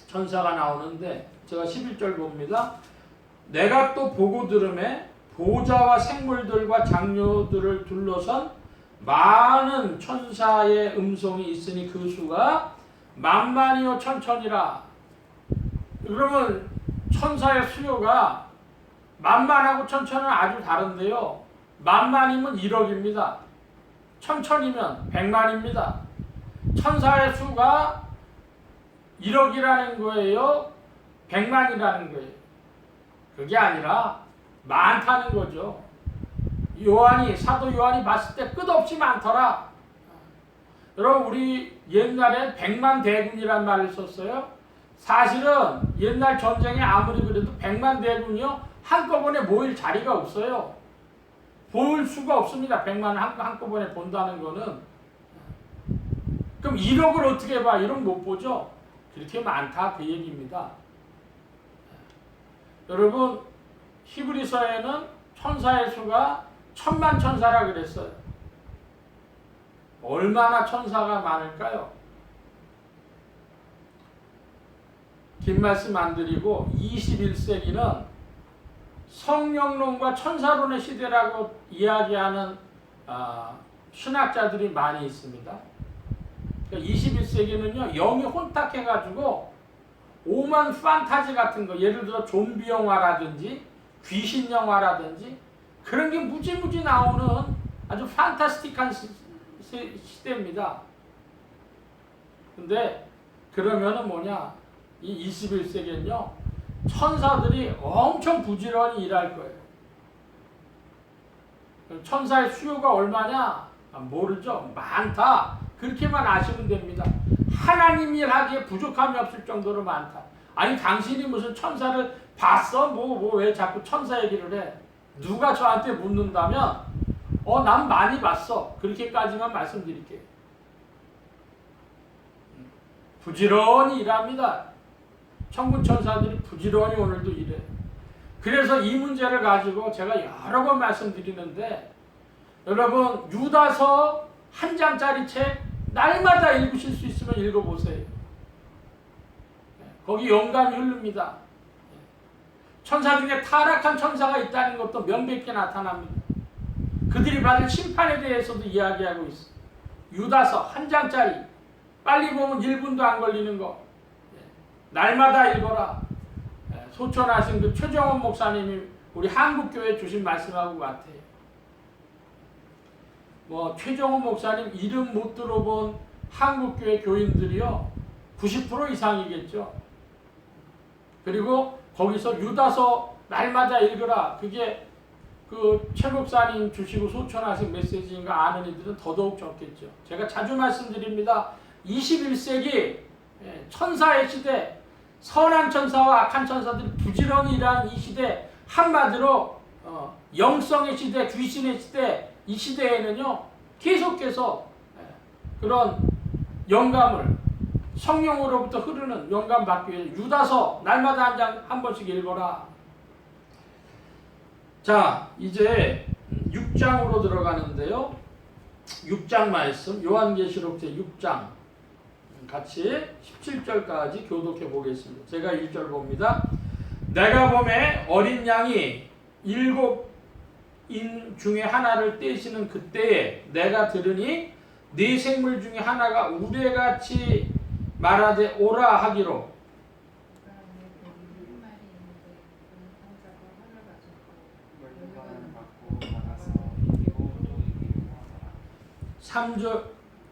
천사가 나오는데 제가 11절 봅니다. 내가 또 보고 들음에 보좌와 생물들과 장료들을 둘러선 많은 천사의 음성이 있으니 그 수가 만만이요 천천이라. 그러면 천사의 수요가 만만하고 천천은 아주 다른데요. 만만이면 1억입니다. 천천이면 100만입니다. 천사의 수가 1억이라는 거예요? 100만이라는 거예요? 그게 아니라 많다는 거죠. 사도 요한이 봤을 때 끝없이 많더라. 여러분, 우리 옛날에 100만 대군이란 말을 썼어요. 사실은 옛날 전쟁에 아무리 그래도 100만 대군이요 한꺼번에 모일 자리가 없어요. 볼 수가 없습니다. 100만 한꺼번에 본다는 거는. 그럼 1억을 어떻게 봐? 1억 못 보죠? 그렇게 많다 그 얘기입니다. 여러분, 히브리서에는 천사의 수가 1000만 천사라 그랬어요. 얼마나 천사가 많을까요? 긴 말씀 안 드리고 21세기는 성령론과 천사론의 시대라고 이야기하는 신학자들이 많이 있습니다. 21세기는요 영이 혼탁해가지고 오만 판타지 같은 거, 예를 들어 좀비 영화라든지 귀신 영화라든지 그런 게 무지무지 나오는 아주 판타스틱한 시대입니다. 근데 그러면은 뭐냐, 이 21세기는요 천사들이 엄청 부지런히 일할 거예요. 천사의 수요가 얼마냐? 모르죠. 많다. 그렇게만 아시면 됩니다. 하나님 일하기에 부족함이 없을 정도로 많다. 아니, 당신이 무슨 천사를 봤어? 왜 자꾸 천사 얘기를 해? 누가 저한테 묻는다면 난 많이 봤어. 그렇게까지만 말씀드릴게요. 부지런히 일합니다. 천군 천사들이 부지런히 오늘도 일해. 그래서 이 문제를 가지고 제가 여러 번 말씀드리는데, 여러분 유다서 한 장짜리 책 날마다 읽으실 수 있으면 읽어보세요. 거기 영감이 흐릅니다. 천사 중에 타락한 천사가 있다는 것도 명백히 나타납니다. 그들이 받을 심판에 대해서도 이야기하고 있어요. 유다서 한 장짜리 빨리 보면 1분도 안 걸리는 거. 날마다 읽어라. 소천하신 그 최정원 목사님이 우리 한국교회 주신 말씀하고 같아요. 뭐 최정원 목사님 이름 못 들어본 한국교회 교인들이요 90% 이상이겠죠. 그리고 거기서 유다서 날마다 읽으라. 그게 그 최 목사님 주시고 소천하신 메시지인가 아는 이들은 더더욱 적겠죠. 제가 자주 말씀드립니다. 21세기 천사의 시대, 선한 천사와 악한 천사들이 부지런히 일하는 이 시대, 한마디로 영성의 시대, 귀신의 시대, 이 시대에는요 계속해서 그런 영감을 성령으로부터 흐르는 영감 받기 위해 유다서 날마다 한 번씩 읽어라. 자, 이제 6장으로 들어가는데요. 6장 말씀, 요한계시록 제6장 같이 17절까지 교독해 보겠습니다. 제가 1절 봅니다. 내가 보매 어린 양이 7인 중에 하나를 떼시는 그때에 내가 들으니 네 생물 중에 하나가 우레같이 말하되 오라 하기로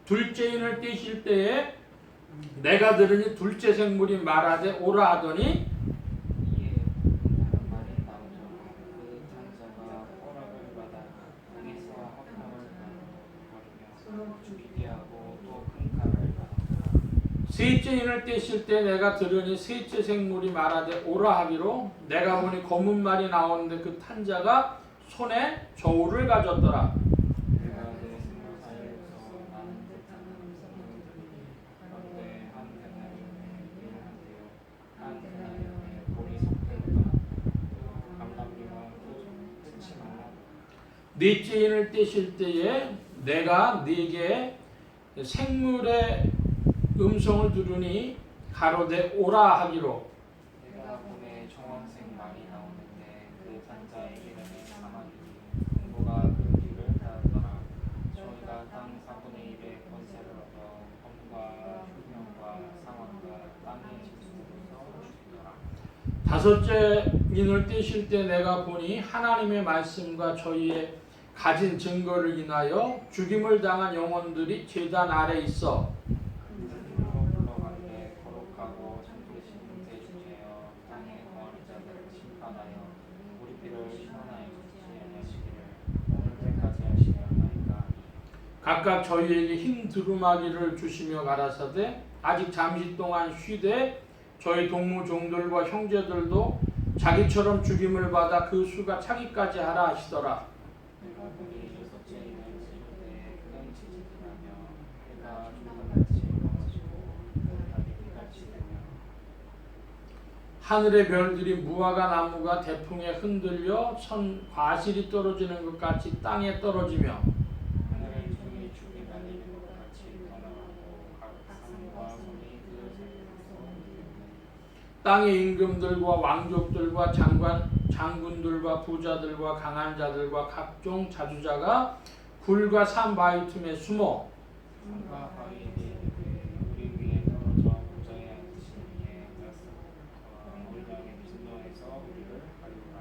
둘째인을 떼실 때에 내가 들으니 둘째 생물이 말하되 오라 하더니 셋째인을 떼실 때 내가 들으니 셋째 생물이 말하되 오라 하기로 내가 보니 검은 말이 나오는데 그 탄 자가 손에 저울을 가졌더라. 넷째인을 떼실 때에 내가 네게 생물의 음성을 들으니 가로되 오라 하기로 내가 보내 정황생 말이 나오는데 그 산자의 이름이 사마리니 공부가 그 길을 따르더라. 저희가 땅 4분의 1의 권세를 얻어 검과 흉년과 상황과 땅의 짐승으로서 죽이더라. 다섯째 인을 떼실 때 내가 보니 하나님의 말씀과 저희의 가진 증거를 인하여 죽임을 당한 영혼들이 제단 아래 있어 물러가는데 거룩하고 참되신 대주제여 땅에 거하는 자들을 심판하여 우리 피를 신원하여 주지 아니하시기를 오늘 때까지 하시려나이까. 각각 저희에게 흰 두루마기를 주시며 가라사대 아직 잠시 동안 쉬되 저희 동무 종들과 형제들도 자기처럼 죽임을 받아 그 수가 차기까지 하라 하시더라. 내가 보니 여섯째 인을 찌를 때 큰 지진이 나며 해가 조금같이 꺼지고 달이 비같이 되며 하늘의 별들이 무화과 나무가 대풍에 흔들려 선 과실이 떨어지는 것 같이 땅에 떨어지며 하늘의 중이 죽이 날리는 것 같이 떠나가고 각 산과 섬이 그 사이에서 땅의 임금들과 왕족들과 장군들과 부자들과 강한 자들과 각종 자주자가 굴과 산 바위 틈에 숨어 산과 바위에 우리 위에 떨어져 보좌에 앉으신 이에 앉아서 우리에게 진노해서 우리를 가리우라.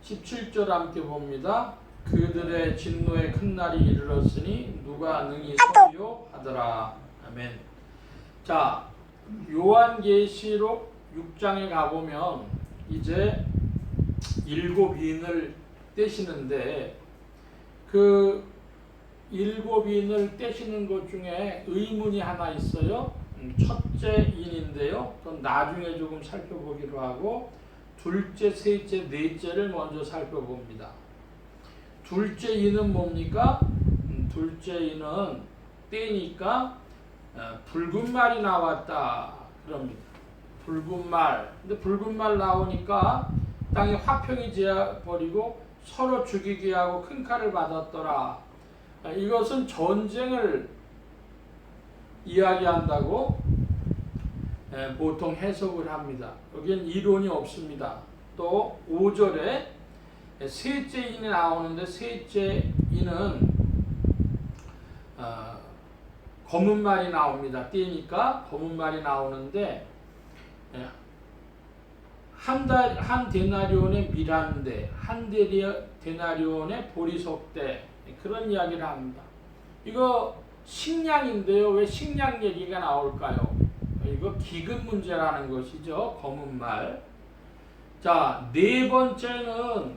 17절 함께 봅니다. 그들의 진노의 큰 날이 이르렀으니 누가 능히 서리요 하더라. 아멘. 자, 요한계시록 6장에 가보면 이제 7인을 떼시는데 그 7인을 떼시는 것 중에 의문이 하나 있어요. 첫째 인인데요. 그건 나중에 조금 살펴보기로 하고 둘째, 셋째, 넷째를 먼저 살펴봅니다. 둘째 인은 뭡니까? 둘째 인은 떼니까 붉은 말이 나왔다 그럽니다. 붉은 말. 근데 붉은 말 나오니까 땅에 화평이 지어버리고 서로 죽이게 하고 큰 칼을 받았더라. 이것은 전쟁을 이야기한다고 보통 해석을 합니다. 여기엔 이론이 없습니다. 또 5절에 셋째 인이 나오는데 셋째 인은 검은 말이 나옵니다. 띠니까 검은 말이 나오는데 한 데나리온의 미란데, 한 데나리온의 보리석대, 그런 이야기를 합니다. 이거 식량인데요. 왜 식량 얘기가 나올까요? 이거 기근 문제라는 것이죠. 검은 말. 자, 네 번째는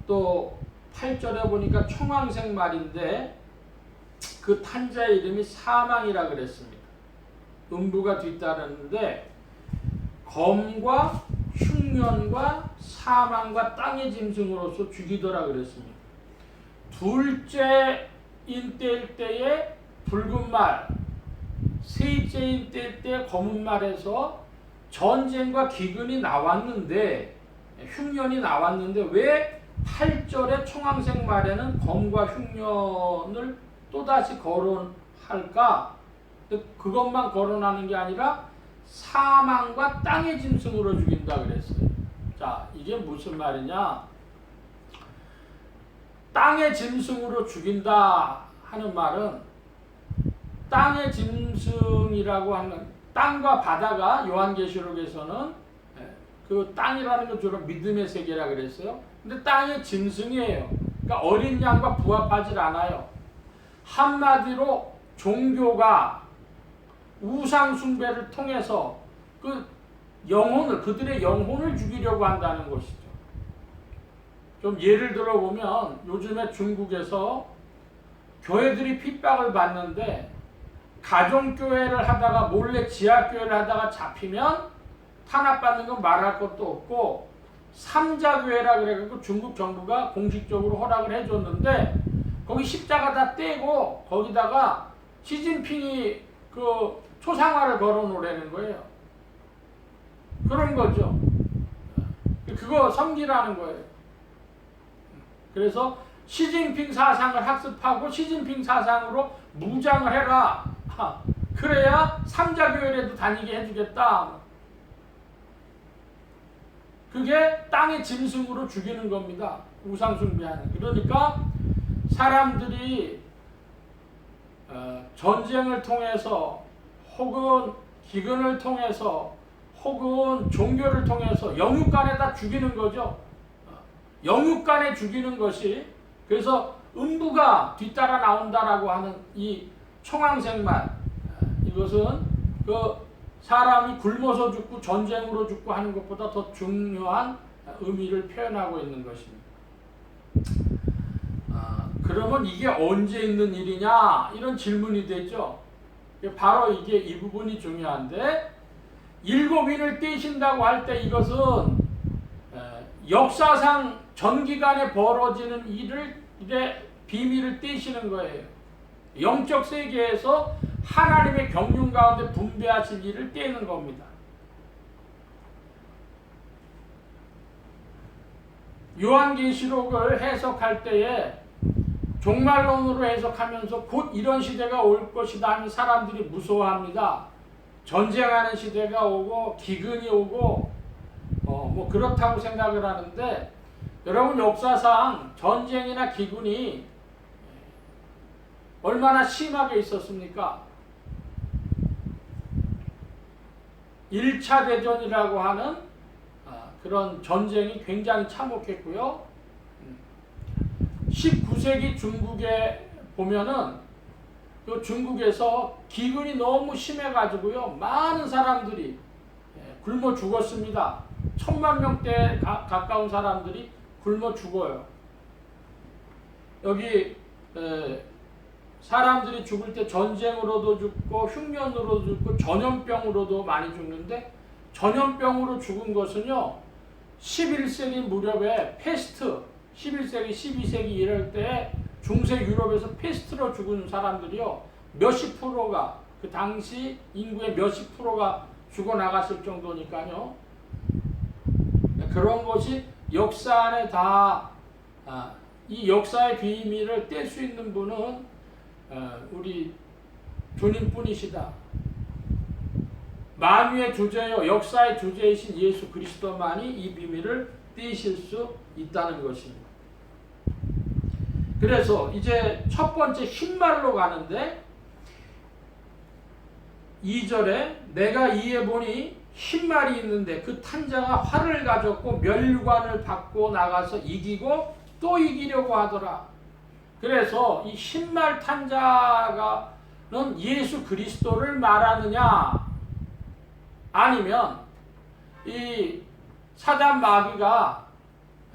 또 8절에 보니까 청황색 말인데 그 탄자의 이름이 사망이라 그랬습니다. 음부가 뒤따르는데 검과 흉년과 사망과 땅의 짐승으로서 죽이더라 그랬습니다. 둘째인 때일 때에 붉은 말, 셋째인 때일 때 검은 말에서 전쟁과 기근이 나왔는데, 흉년이 나왔는데 왜 8절의 청황색 말에는 검과 흉년을 또다시 거론할까? 그것만 거론하는 게 아니라 사망과 땅의 짐승으로 죽인다 그랬어요. 자, 이게 무슨 말이냐? 땅의 짐승으로 죽인다 하는 말은 땅의 짐승이라고 하는, 땅과 바다가 요한계시록에서는 그 땅이라는 건 주로 믿음의 세계라 그랬어요. 근데 땅의 짐승이에요. 그러니까 어린 양과 부합하지 않아요. 한마디로 종교가 우상 숭배를 통해서 그 영혼을, 그들의 영혼을 죽이려고 한다는 것이죠. 좀 예를 들어 보면 요즘에 중국에서 교회들이 핍박을 받는데 가정교회를 하다가 몰래 지하교회를 하다가 잡히면 탄압받는 건 말할 것도 없고, 삼자교회라 그래가지고 중국 정부가 공식적으로 허락을 해줬는데 거기 십자가 다 떼고 거기다가 시진핑이 그 초상화를 걸어놓으라는 거예요. 그런 거죠. 그거 섬기라는 거예요. 그래서 시진핑 사상을 학습하고 시진핑 사상으로 무장을 해라. 그래야 삼자교회라도 다니게 해주겠다. 그게 땅의 짐승으로 죽이는 겁니다. 우상숭배하는. 그러니까 사람들이 전쟁을 통해서 혹은 기근을 통해서 혹은 종교를 통해서 영육간에다 죽이는 거죠. 영육간에 죽이는 것이, 그래서 음부가 뒤따라 나온다라고 하는 이 청황색 말, 이것은 그 사람이 굶어서 죽고 전쟁으로 죽고 하는 것보다 더 중요한 의미를 표현하고 있는 것입니다. 그러면 이게 언제 있는 일이냐? 이런 질문이 되죠. 바로 이게 이 부분이 중요한데, 일곱인을 떼신다고 할 때 이것은 역사상 전 기간에 벌어지는 일의 비밀을 떼시는 거예요. 영적 세계에서 하나님의 경륜 가운데 분배하실 일을 떼는 겁니다. 요한계시록을 해석할 때에 종말론으로 해석하면서 곧 이런 시대가 올 것이다 하면 사람들이 무서워합니다. 전쟁하는 시대가 오고 기근이 오고 뭐 그렇다고 생각을 하는데, 여러분 역사상 전쟁이나 기근이 얼마나 심하게 있었습니까? 1차 대전이라고 하는 그런 전쟁이 굉장히 참혹했고요. 19세기 중국에 보면은 그 중국에서 기근이 너무 심해가지고요, 많은 사람들이 굶어 죽었습니다. 10,000명대에 가까운 사람들이 굶어 죽어요. 여기 사람들이 죽을 때 전쟁으로도 죽고 흉년으로도 죽고 전염병으로도 많이 죽는데, 전염병으로 죽은 것은요 11세기 무렵에 페스트, 11세기 12세기 이럴 때 중세 유럽에서 페스트로 죽은 사람들이요 몇십 프로가, 그 당시 인구의 몇십 프로가 죽어나갔을 정도니까요. 그런 것이 역사 안에 다 이 역사의 비밀을 뗄 수 있는 분은 우리 주님뿐이시다. 만유의 주제요 역사의 주제이신 예수 그리스도만이 이 비밀을 떼실 수 있다는 것입니다. 그래서 이제 첫 번째 흰말로 가는데, 2절에 내가 이에 보니 흰말이 있는데 그 탄자가 활을 가졌고 면류관을 받고 나가서 이기고 또 이기려고 하더라. 그래서 이 흰말 탄자가는 예수 그리스도를 말하느냐, 아니면 이 사단 마귀가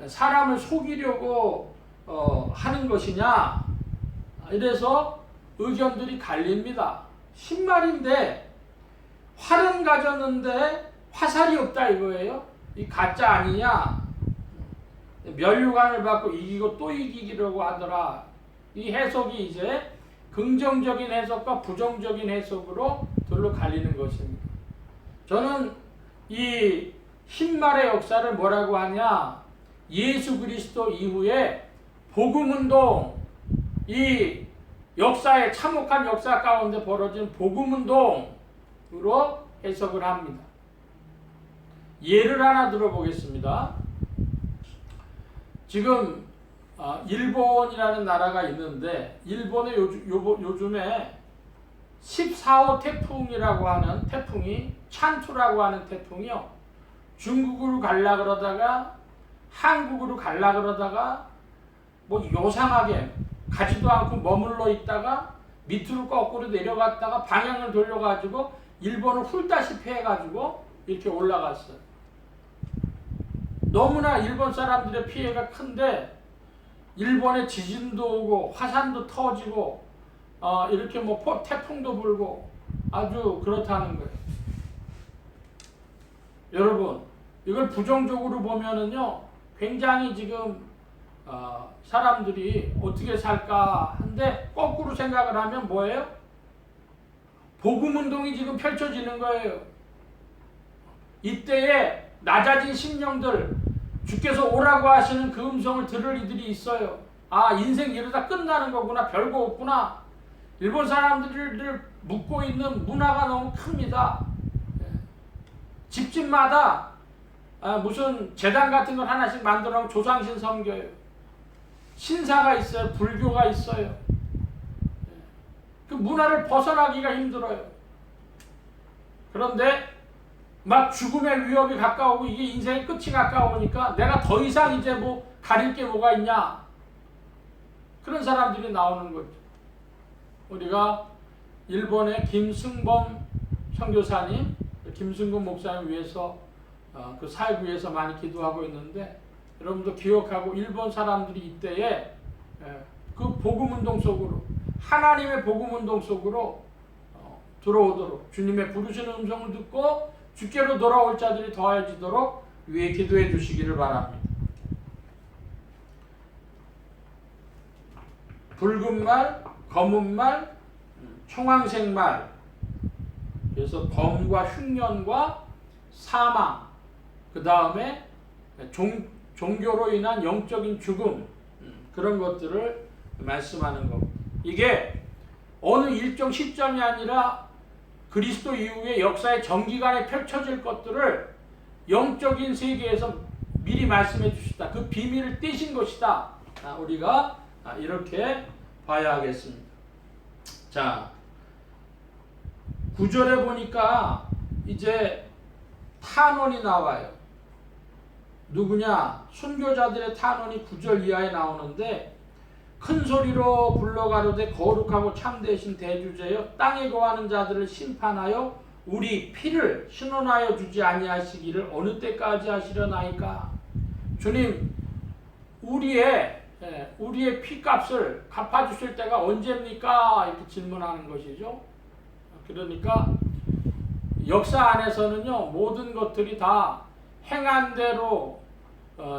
사람을 속이려고 하는 것이냐, 이래서 의견들이 갈립니다. 흰말인데 활은 가졌는데 화살이 없다 이거예요. 이 가짜 아니냐? 면류관을 받고 이기고 또 이기려고 하더라. 이 해석이 이제 긍정적인 해석과 부정적인 해석으로 둘로 갈리는 것입니다. 저는 이 흰말의 역사를 뭐라고 하냐? 예수 그리스도 이후에 복음운동, 이 역사의 참혹한 역사 가운데 벌어진 복음운동으로 해석을 합니다. 예를 하나 들어보겠습니다. 지금 일본이라는 나라가 있는데 일본에 요즘에 14호 태풍이라고 하는 태풍이 찬투라고 하는 태풍이요. 중국으로 갈라 그러다가 한국으로 갈라 그러다가 뭐 요상하게 가지도 않고 머물러 있다가 밑으로 거꾸로 내려갔다가 방향을 돌려가지고 일본을 훑다시피 해가지고 이렇게 올라갔어요. 너무나 일본 사람들의 피해가 큰데 일본에 지진도 오고 화산도 터지고 이렇게 뭐 태풍도 불고 아주 그렇다는 거예요. 여러분, 이걸 부정적으로 보면은요, 굉장히 지금 사람들이 어떻게 살까 한데 거꾸로 생각을 하면 뭐예요? 복음운동이 지금 펼쳐지는 거예요. 이때에 낮아진 심령들, 주께서 오라고 하시는 그 음성을 들을 이들이 있어요. 아, 인생 이러다 끝나는 거구나, 별거 없구나. 일본 사람들을 묶고 있는 문화가 너무 큽니다. 집집마다 무슨 재단 같은 걸 하나씩 만들어놓으면 조상신 섬겨요. 신사가 있어요. 불교가 있어요. 그 문화를 벗어나기가 힘들어요. 그런데 막 죽음의 위협이 가까우고 이게 인생의 끝이 가까우니까 내가 더 이상 이제 뭐 가릴 게 뭐가 있냐, 그런 사람들이 나오는 거죠. 우리가 일본의 김승범 선교사님, 김승범 목사님 위해서 그 사역 위해서 많이 기도하고 있는데, 여러분도 기억하고 일본 사람들이 이때에 그 복음운동 속으로, 하나님의 복음운동 속으로 들어오도록, 주님의 부르시는 음성을 듣고 주께로 돌아올 자들이 더해지도록 위에 기도해 주시기를 바랍니다. 붉은 말, 검은 말, 청황색 말, 그래서 검과 흉년과 사망, 그 다음에 종교로 인한 영적인 죽음, 그런 것들을 말씀하는 겁니다. 이게 어느 일정 시점이 아니라 그리스도 이후의 역사의 전기간에 펼쳐질 것들을 영적인 세계에서 미리 말씀해 주시다. 그 비밀을 떼신 것이다. 우리가 이렇게 봐야 하겠습니다. 자, 9절에 보니까 이제 탄원이 나와요. 누구냐? 순교자들의 탄원이 9절 이하에 나오는데, 큰 소리로 불러가로되 거룩하고 참되신 대주제여, 땅에 거하는 자들을 심판하여 우리 피를 신원하여 주지 아니하시기를 어느 때까지 하시려나이까. 주님, 우리의 피값을 갚아주실 때가 언제입니까? 이렇게 질문하는 것이죠. 그러니까 역사 안에서는요, 모든 것들이 다 행한 대로,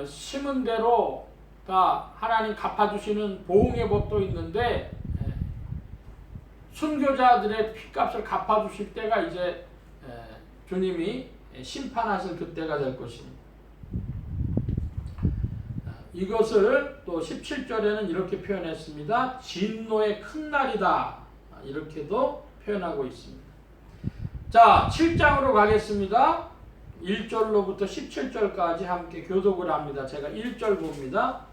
심은 대로 다 하나님 갚아주시는 보응의 법도 있는데, 순교자들의 피값을 갚아주실 때가 이제 주님이 심판하실 그때가 될 것입니다. 이것을 또 17절에는 이렇게 표현했습니다. 진노의 큰 날이다, 이렇게도 표현하고 있습니다. 자, 7장으로 가겠습니다. 1절로부터 17절까지 함께 교독을 합니다. 제가 1절 봅니다.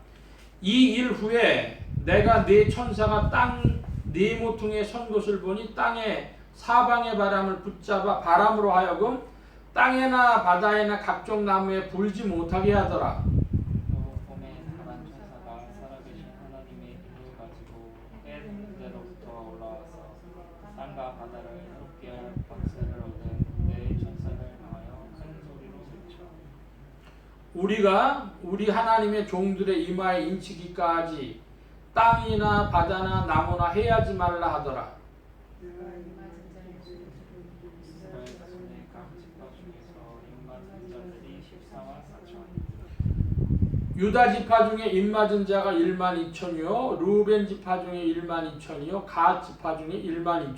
이 일 후에 내가 네 천사가 땅 네 모퉁이에 선 것을 보니 땅에 사방의 바람을 붙잡아 바람으로 하여금 땅에나 바다에나 각종 나무에 불지 못하게 하더라. 또 봄에 사람 천사가 살아계신 하나님의 힘을 가지고 해 등대로부터 올라와서 땅과 바다를 흡게 할 박세를 얻은 네 천사를 향하여 큰 소리로 외쳐 우리 하나님의 종들의 이마에 인치기까지 땅이나 바다나 나무나 해하지 말라 하더라. 이스라엘 자손의 각 지파 중에서 입 맞은 자들이 14만 4천 유다 지파 중에 입맞은 자가 1만 2천이요 루벤 지파 중에 1만 2천이요 갓 지파 중에 1만 2천이요 1만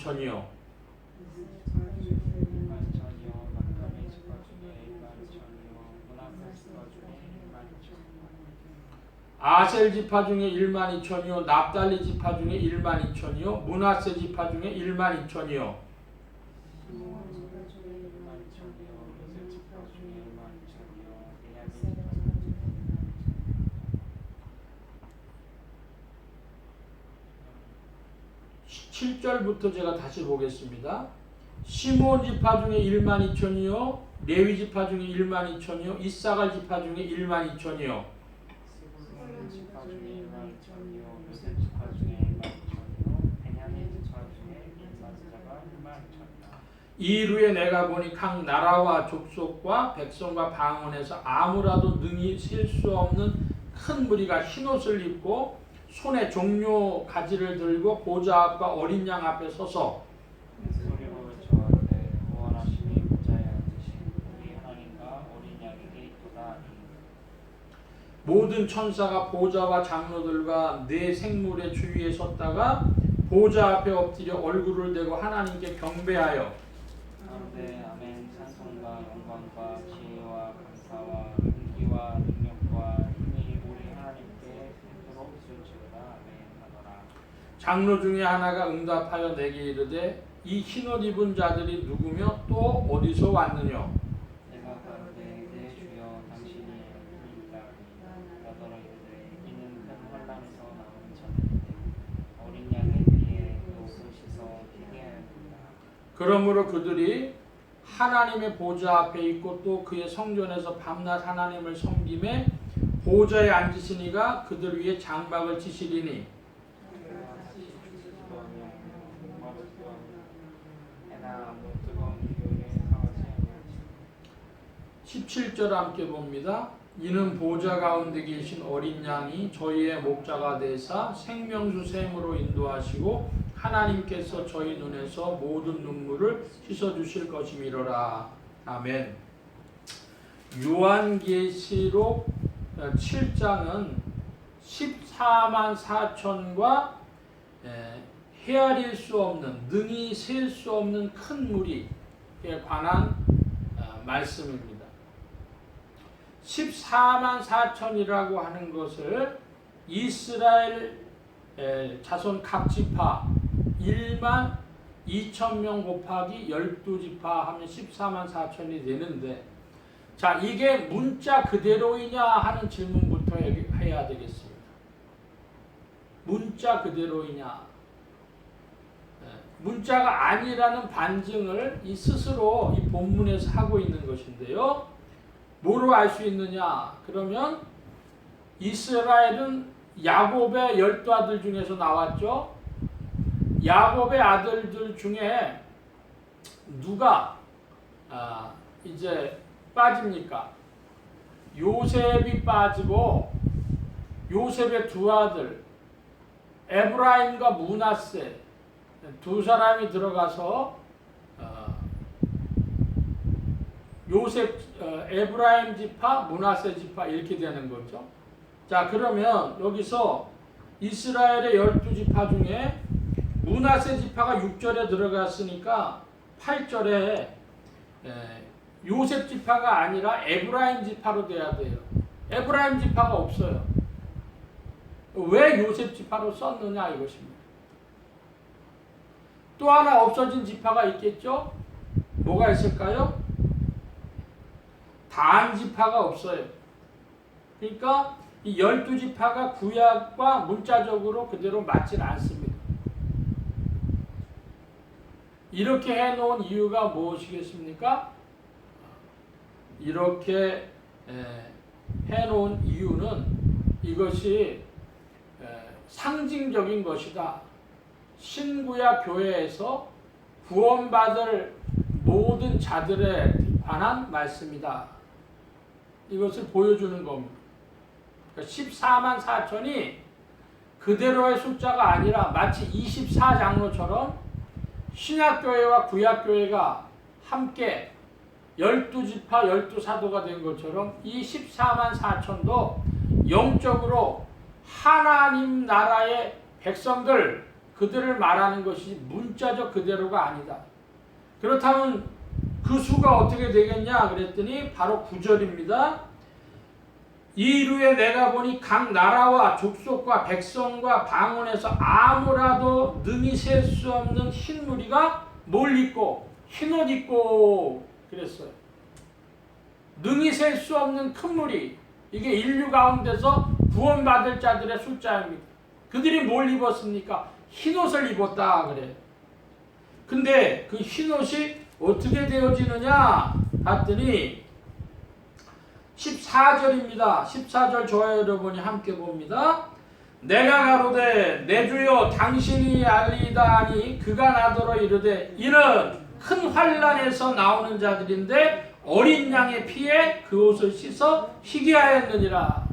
2천이요 naphtali 지파 중에 1만 2천이요 므낫세 지파 중에 1만 2천 아셀 지파 중에 1만 2천이요 납달리 지파 중에 1만 2천이요 므낫세 지파 중에 1만 2천이요 시몬 지파 중에 1만 2천이요 요셉 지파 중에 1만 2천이요 베냐민 지파 중에 7절부터 제가 다시 보겠습니다. 시몬 지파 중에 1만 2천이요 레위 지파 중에 1만 2천이요 이사갈 지파 중에 1만 2천이요 스불론 지파 중에 1만 2천이요 요셉 지파 중에 1만 2천이요 베냐민 지파 중에 입맞은 자가 1만 2천이요 이후에 내가 보니 각 나라와 족속과 백성과 방언에서 아무라도 능히 셀 수 없는 큰 무리가 흰옷을 입고 손에 종료 가지를 들고 보좌 앞과 어린 양 앞에 서서 소리로 외쳐하되 구원하심이 보좌에 앉으신 우리 하나님과 어린 양에게 있도다 하니 모든 천사가 보좌와 장로들과 네 생물의 주위에 섰다가 보좌 앞에 엎드려 얼굴을 대고 하나님께 경배하여 가로되 아멘 찬송과 영광과 지혜와 감사와 은기와 능력과 힘이 우리 하나님께 있도록 있을지어다 아멘 하더라. 장로 중에 하나가 응답하여 내게 이르되 이 흰옷 입은 자들이 누구며 또 어디서 왔느냐 내가 가로되 내 주여 당신이 누구이까 나더러 이르되 이는 큰 환난에서 나오는 자들인데 어린 양의 피에 그 옷을 씻어 튀게 하였다. 그러므로 그들이 하나님의 보좌 앞에 있고 또 그의 성전에서 밤낮 하나님을 섬김에 보좌에 앉으시니가 그들 위에 장막을 치시리니 17절 함께 봅니다. 이는 보좌 가운데 계신 어린 양이 저희의 목자가 되사 생명수 샘으로 인도하시고 하나님께서 저희 눈에서 모든 눈물을 씻어주실 것이미로라. 아멘. 요한계시록 7장은 14만 4천과 헤아릴 수 없는 능히 셀 수 없는 큰 무리에 관한 말씀입니다. 14만 4천이라고 하는 것을 이스라엘 자손 각 지파 1만 2천 명 곱하기 12지파 하면 14만 4천이 되는데 자 이게 문자 그대로이냐 하는 질문부터 해야 되겠습니다. 문자 그대로이냐 문자가 아니라는 반증을 스스로 이 본문에서 하고 있는 것인데요. 뭐로 알 수 있느냐? 그러면 이스라엘은 야곱의 12아들 중에서 나왔죠. 야곱의 아들들 중에 누가 이제 빠집니까? 요셉이 빠지고 요셉의 두 아들 에브라임과 므낫세 두 사람이 들어가서 요셉 에브라임 지파, 므낫세 지파 이렇게 되는 거죠. 자 그러면 여기서 이스라엘의 12지파 중에 므낫세 지파가 6절에 들어갔으니까 8절에 요셉 지파가 아니라 에브라임 지파로 돼야 돼요. 에브라임 지파가 없어요. 왜 요셉 지파로 썼느냐 이것입니다. 또 하나 없어진 지파가 있겠죠? 뭐가 있을까요? 단 지파가 없어요. 그러니까 이 12지파가 구약과 문자적으로 그대로 맞질 않습니다. 이렇게 해놓은 이유가 무엇이겠습니까? 이렇게 해놓은 이유는 이것이 상징적인 것이다. 신구약 교회에서 구원받을 모든 자들에 관한 말씀이다. 이것을 보여주는 겁니다. 14만 4천이 그대로의 숫자가 아니라 마치 24장로처럼 신약교회와 구약교회가 함께 12지파 12사도가 된 것처럼 이 14만 4천도 영적으로 하나님 나라의 백성들, 그들을 말하는 것이 문자적 그대로가 아니다. 그렇다면 그 수가 어떻게 되겠냐 그랬더니 바로 9절입니다. 이후에 내가 보니 각 나라와 족속과 백성과 방언에서 아무라도 능히 셀 수 없는 흰 무리가 뭘 입고 흰옷 입고 그랬어요. 능히 셀 수 없는 큰 무리, 이게 인류 가운데서 구원받을 자들의 숫자입니다. 그들이 뭘 입었습니까? 흰옷을 입었다 그래. 근데 그 흰옷이 어떻게 되어지느냐 봤더니 14절입니다. 14절 저와 여러분이 함께 봅니다. 내가 가로되 내 주여 당신이 알리이다 하니 그가 나더러 이르되 이는 큰 환난에서 나오는 자들인데 어린 양의 피에 그 옷을 씻어 희귀하였느니라.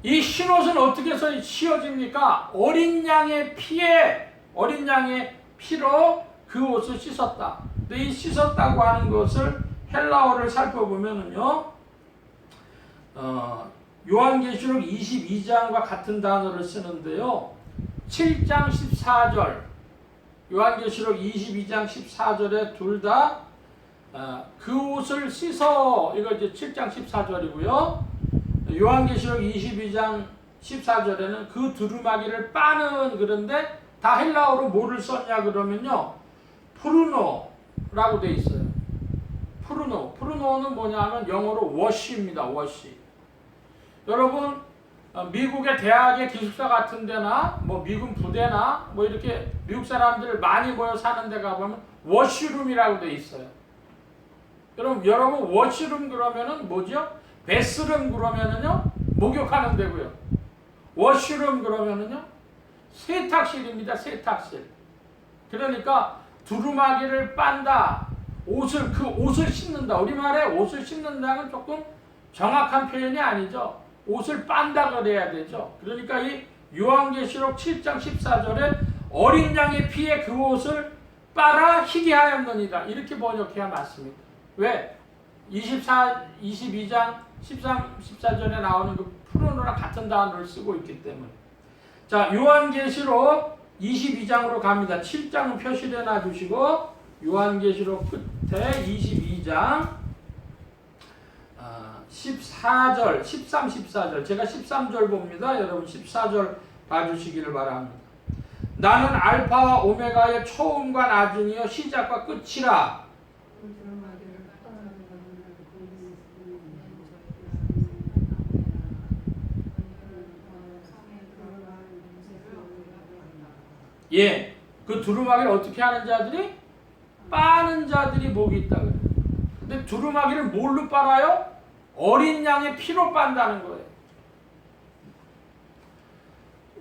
이 흰옷은 어떻게 해서 씌워집니까? 어린 양의 피에, 어린 양의 피로 그 옷을 씻었다. 근데 이 씻었다고 하는 것을 헬라어를 살펴보면은요, 요한계시록 22장과 같은 단어를 쓰는데요, 7장 14절, 요한계시록 22장 14절에 둘 다 그 옷을 씻어, 이거 이제 7장 14절이고요. 요한계시록 22장 14절에는 그 두루마기를 빠는, 그런데 다 헬라어로 뭐를 썼냐 그러면요, 프루노라고 돼 있어요. 프루노는 뭐냐면 영어로 워시입니다. 워시. 여러분 미국의 대학의 기숙사 같은 데나 뭐 미군 부대나 뭐 이렇게 미국 사람들 많이 모여 사는 데 가보면 워시룸이라고 돼 있어요. 여러분 워시룸 그러면은 뭐죠? 베스룸 그러면은요 목욕하는 데고요. 워시룸 그러면은요 세탁실입니다. 세탁실. 그러니까 두루마기를 빤다. 그 옷을 씻는다. 우리말에 옷을 씻는다는 조금 정확한 표현이 아니죠. 옷을 빤다 그래야 되죠. 그러니까 이 요한계시록 7장 14절에 어린 양의 피에 그 옷을 빨아 희귀하였느니라. 이렇게 번역해야 맞습니다. 왜? 22장 13, 14절에 나오는 그 프로노랑 같은 단어를 쓰고 있기 때문에. 자, 요한계시록 22장으로 갑니다. 7장은 표시를 해놔주시고 요한계시록 끝에 22장 14절, 13, 14절. 제가 13절 봅니다. 여러분 14절 봐주시기를 바랍니다. 나는 알파와 오메가의 처음과 나중이요 시작과 끝이라. 예, 그 두루마기를 어떻게 하는 자들이? 빠는 자들이 복이 있다 그래요. 근데 두루마기를 뭘로 빨아요? 어린 양의 피로 빤다는 거예요.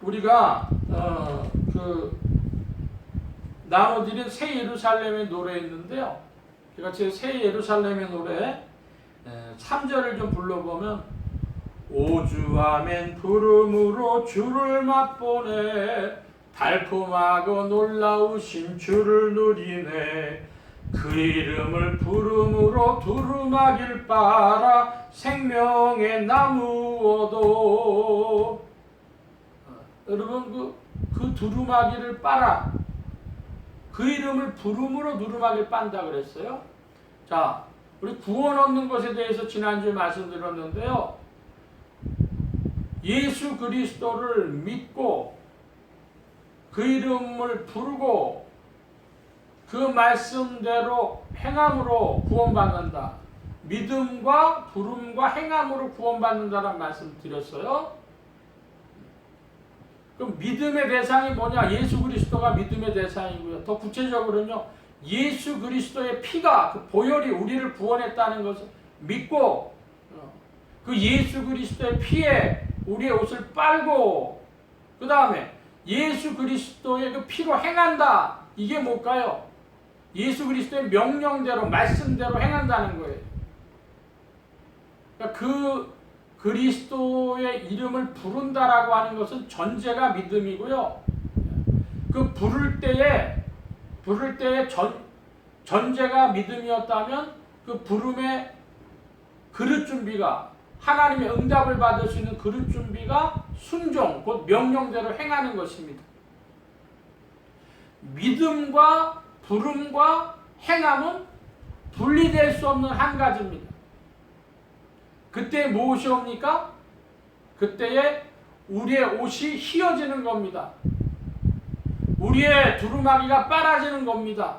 우리가 나눠드린 새 예루살렘의 노래 있는데요. 제가 새 예루살렘의 노래 3절을 좀 불러보면 오주아멘 부름으로 주를 맛보네 달콤하고 놀라우신 주를 누리네 그 이름을 부름으로 두루마기를 빨아 생명의 나무어도. 여러분 그 두루마기를 빨아 그 이름을 부름으로 두루마기를 빤다 그랬어요. 자, 우리 구원 얻는 것에 대해서 지난주에 말씀드렸는데요. 예수 그리스도를 믿고 그 이름을 부르고 그 말씀대로 행함으로 구원받는다. 믿음과 부름과 행함으로 구원받는다는 말씀 드렸어요. 그럼 믿음의 대상이 뭐냐? 예수 그리스도가 믿음의 대상이고요. 더 구체적으로는요. 예수 그리스도의 피가 그 보혈이 우리를 구원했다는 것을 믿고 그 예수 그리스도의 피에 우리의 옷을 빨고 그 다음에 예수 그리스도의 그 피로 행한다. 이게 뭘까요? 예수 그리스도의 명령대로 말씀대로 행한다는 거예요. 그러니까 그 그리스도의 이름을 부른다라고 하는 것은 전제가 믿음이고요. 그 부를 때에 전제가 믿음이었다면 그 부름의 그릇 준비가 하나님의 응답을 받을 수 있는 그릇 준비가 순종, 곧 명령대로 행하는 것입니다. 믿음과 부름과 행함은 분리될 수 없는 한 가지입니다. 그때 무엇이 옵니까? 그때에 우리의 옷이 휘어지는 겁니다. 우리의 두루마기가 빨아지는 겁니다.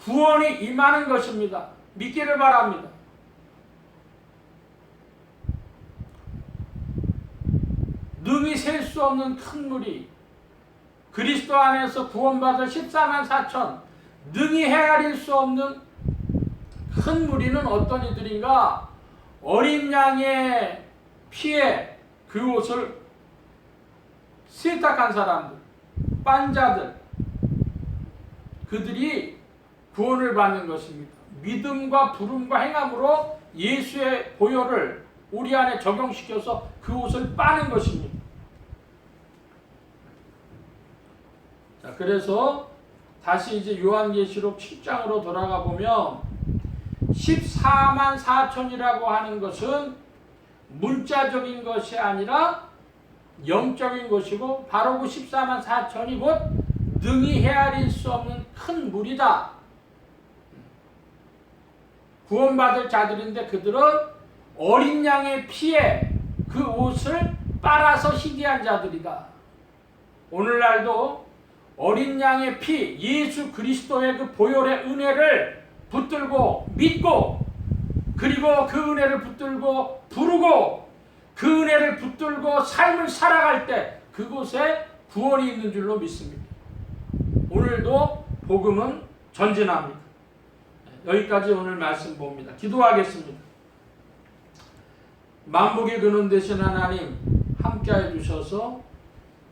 구원이 임하는 것입니다. 믿기를 바랍니다. 능히 셀 수 없는 큰 무리, 그리스도 안에서 구원받을 14만 4천, 능히 헤아릴 수 없는 큰 무리는 어떤 이들인가? 어린 양의 피에 그 옷을 세탁한 사람들, 빤자들, 그들이 구원을 받는 것입니다. 믿음과 부름과 행함으로 예수의 보혈을 우리 안에 적용시켜서 그 옷을 빠는 것입니다. 자, 그래서 다시 이제 요한계시록 7장으로 돌아가 보면 14만 4천이라고 하는 것은 문자적인 것이 아니라 영적인 것이고 바로 그 14만 4천이 곧 능히 헤아릴 수 없는 큰 무리다. 구원받을 자들인데 그들은 어린 양의 피에 그 옷을 빨아서 희귀한 자들이다. 오늘날도 어린 양의 피, 예수 그리스도의 그 보혈의 은혜를 붙들고 믿고 그리고 그 은혜를 붙들고 부르고 그 은혜를 붙들고 삶을 살아갈 때 그곳에 구원이 있는 줄로 믿습니다. 오늘도 복음은 전진합니다. 여기까지 오늘 말씀 봅니다. 기도하겠습니다. 만복의 근원 되신 하나님 함께해 주셔서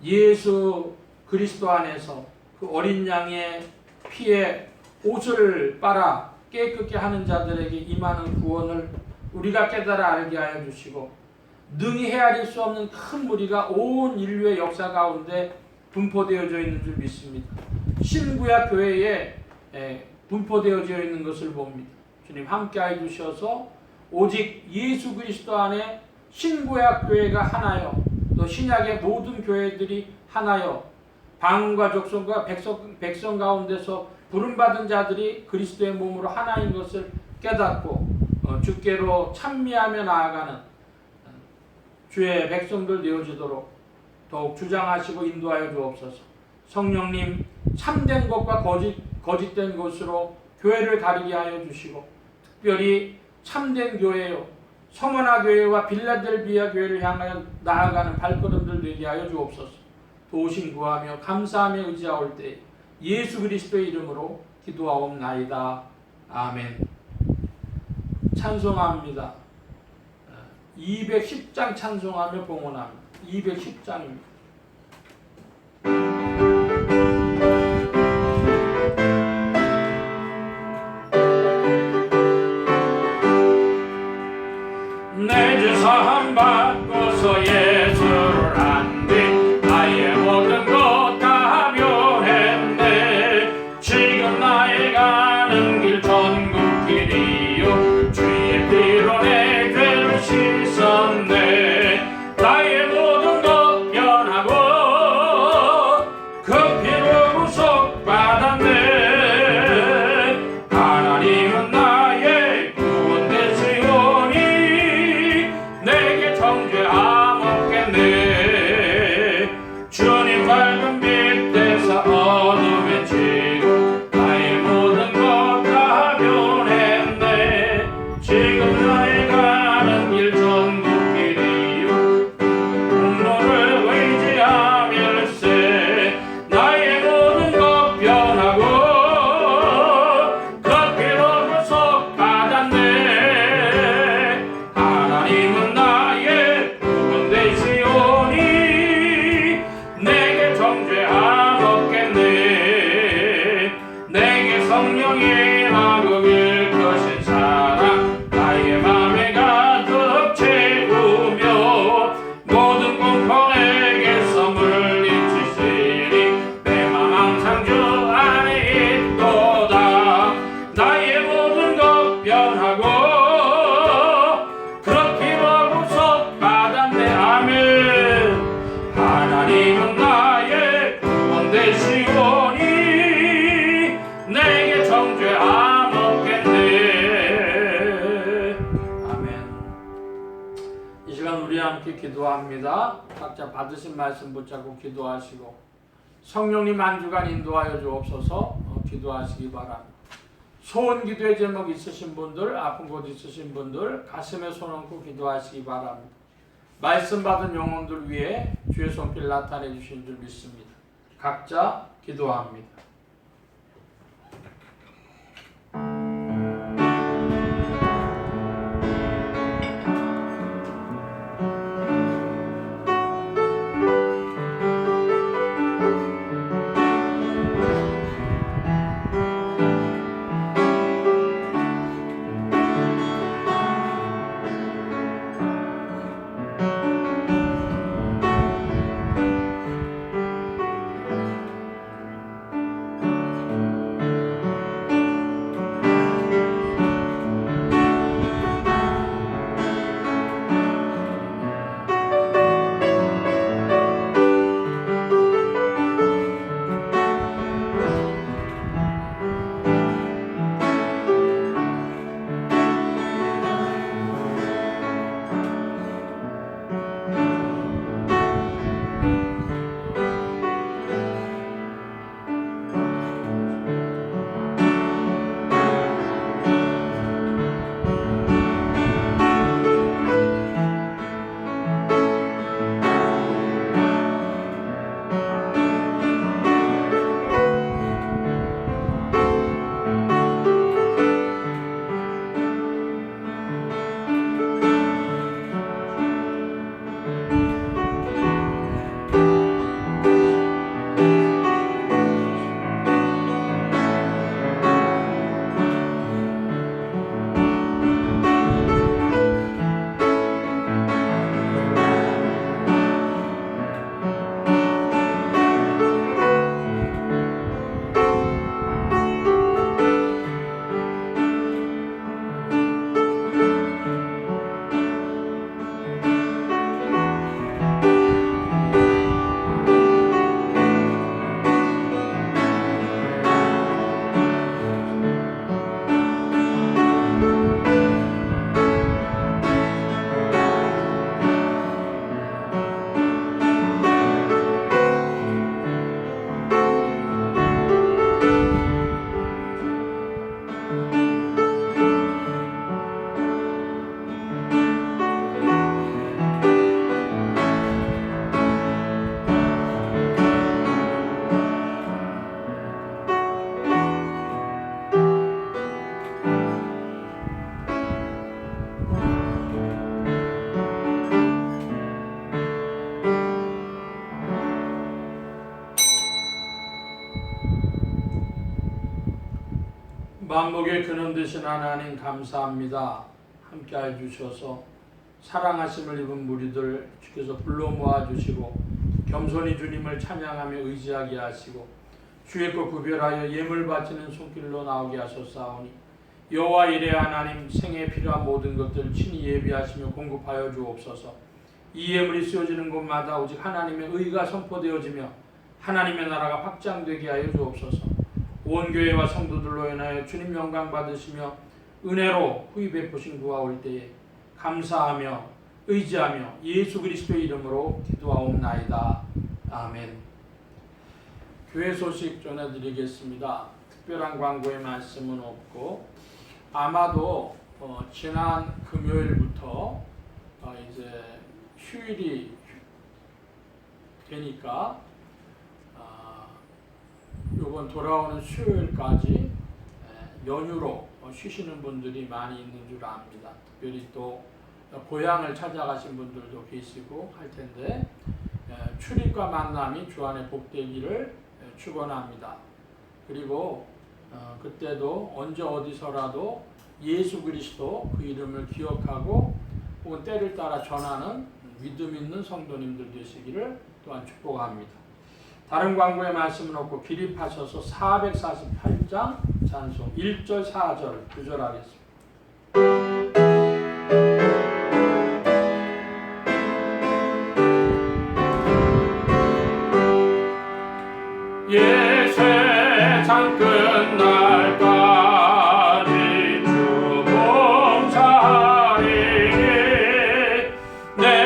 예수 그리스도 안에서 그 어린 양의 피에 옷을 빨아 깨끗게 하는 자들에게 임하는 구원을 우리가 깨달아 알게 하여 주시고 능히 헤아릴 수 없는 큰 무리가 온 인류의 역사 가운데 분포되어져 있는 줄 믿습니다. 신구약 교회에 분포되어져 있는 것을 봅니다. 주님 함께해 주셔서 오직 예수 그리스도 안에 신구약 교회가 하나요, 또 신약의 모든 교회들이 하나요, 방언과 족속과 백성 가운데서 부름받은 자들이 그리스도의 몸으로 하나인 것을 깨닫고 주께로 찬미하며 나아가는 주의 백성들 되어지도록 더욱 주장하시고 인도하여 주옵소서. 성령님 참된 것과 거짓된 것으로 교회를 가리게 하여 주시고 특별히 참된 교회요 서머나 교회와 빌라델비아 교회를 향하여 나아가는 발걸음들 되게 하여 주옵소서. 도우심 구하며 감사하며 의지하올 때 예수 그리스도의 이름으로 기도하옵나이다. 아멘. 찬송합니다. 210장 찬송하며 봉헌합니다. 210장입니다. 내 죄 사함 받고서 예수를 안뒤 나의 모든 것 다 변했네. 지금 나의 가는 길 전국 길이요 주의 피로 내 죄를 씻었네. 나의 모든 것 변하고 그 피로 구속받았네. 하나님은 나의 구원 되시오니 내게 정죄함 없게 시간 우리 함께 기도합니다. 각자 받으신 말씀 붙잡고 기도하시고 성령님 한 주간 인도하여 주옵소서. 기도하시기 바랍니다. 소원 기도의 제목 있으신 분들, 아픈 곳 있으신 분들 가슴에 손 얹고 기도하시기 바랍니다. 말씀 받은 영혼들 위해 주의 손길 나타내 주신 줄 믿습니다. 각자 기도합니다. 만복의 근원 되신 하나님 감사합니다. 함께해 주셔서 사랑하심을 입은 무리들 주께서 불러 모아주시고 겸손히 주님을 찬양하며 의지하게 하시고 주의 것 구별하여 예물 바치는 손길로 나오게 하셨사오니 여호와 이레 하나님 생에 필요한 모든 것들 친히 예비하시며 공급하여 주옵소서. 이 예물이 쓰여지는 곳마다 오직 하나님의 의가 선포되어지며 하나님의 나라가 확장되게 하여 주옵소서. 온 교회와 성도들로 인하여 주님 영광 받으시며 은혜로 후히 베푸신 그와 올 때에 감사하며 의지하며 예수 그리스도의 이름으로 기도하옵나이다. 아멘. 교회 소식 전해드리겠습니다. 특별한 광고의 말씀은 없고 아마도 지난 금요일부터 이제 휴일이 되니까 이번 돌아오는 수요일까지 연휴로 쉬시는 분들이 많이 있는 줄 압니다. 특별히 또 고향을 찾아가신 분들도 계시고 할 텐데 출입과 만남이 주 안에 복되기를 축원합니다. 그리고 그때도 언제 어디서라도 예수 그리스도 그 이름을 기억하고 혹은 때를 따라 전하는 믿음 있는 성도님들 되시기를 또한 축복합니다. 다른 광고의 말씀은 없고 기립하셔서 448장 찬송 1절 4절 구절하겠습니다. 예 세상 끝날까지 주 봉사하리니 내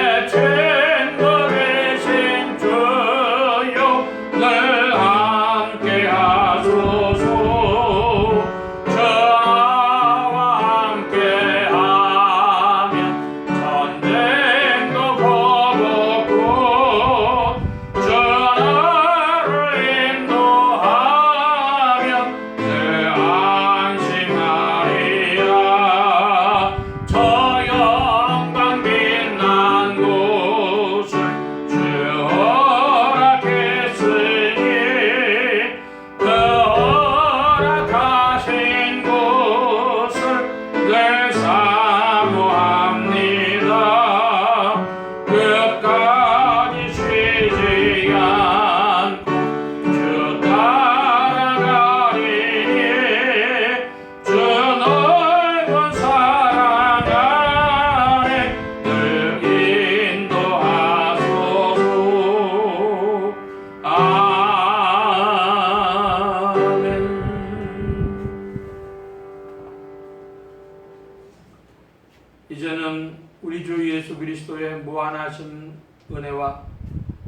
주 예수 그리스도의 무한하신 은혜와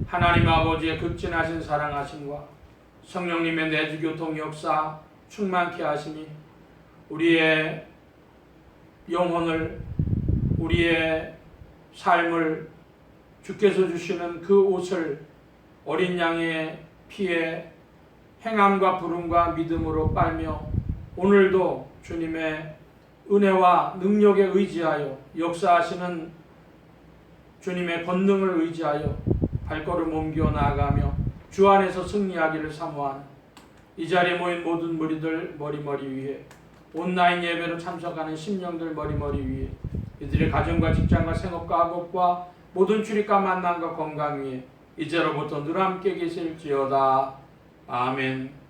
하나님 아버지의 극진하신 사랑하심과 성령님의 내주교통 역사 충만케 하심이 우리의 영혼을, 우리의 삶을 주께서 주시는 그 옷을 어린 양의 피에 행함과 부름과 믿음으로 빨며 오늘도 주님의 은혜와 능력에 의지하여 역사하시는 주님의 권능을 의지하여 발걸음 옮겨 나아가며 주 안에서 승리하기를 사모하는 이 자리에 모인 모든 무리들 머리머리 위에 온라인 예배로 참석하는 심령들 머리머리 위에 이들의 가정과 직장과 생업과 학업과 모든 출입과 만남과 건강 위에 이제로부터 늘 함께 계실지어다. 아멘.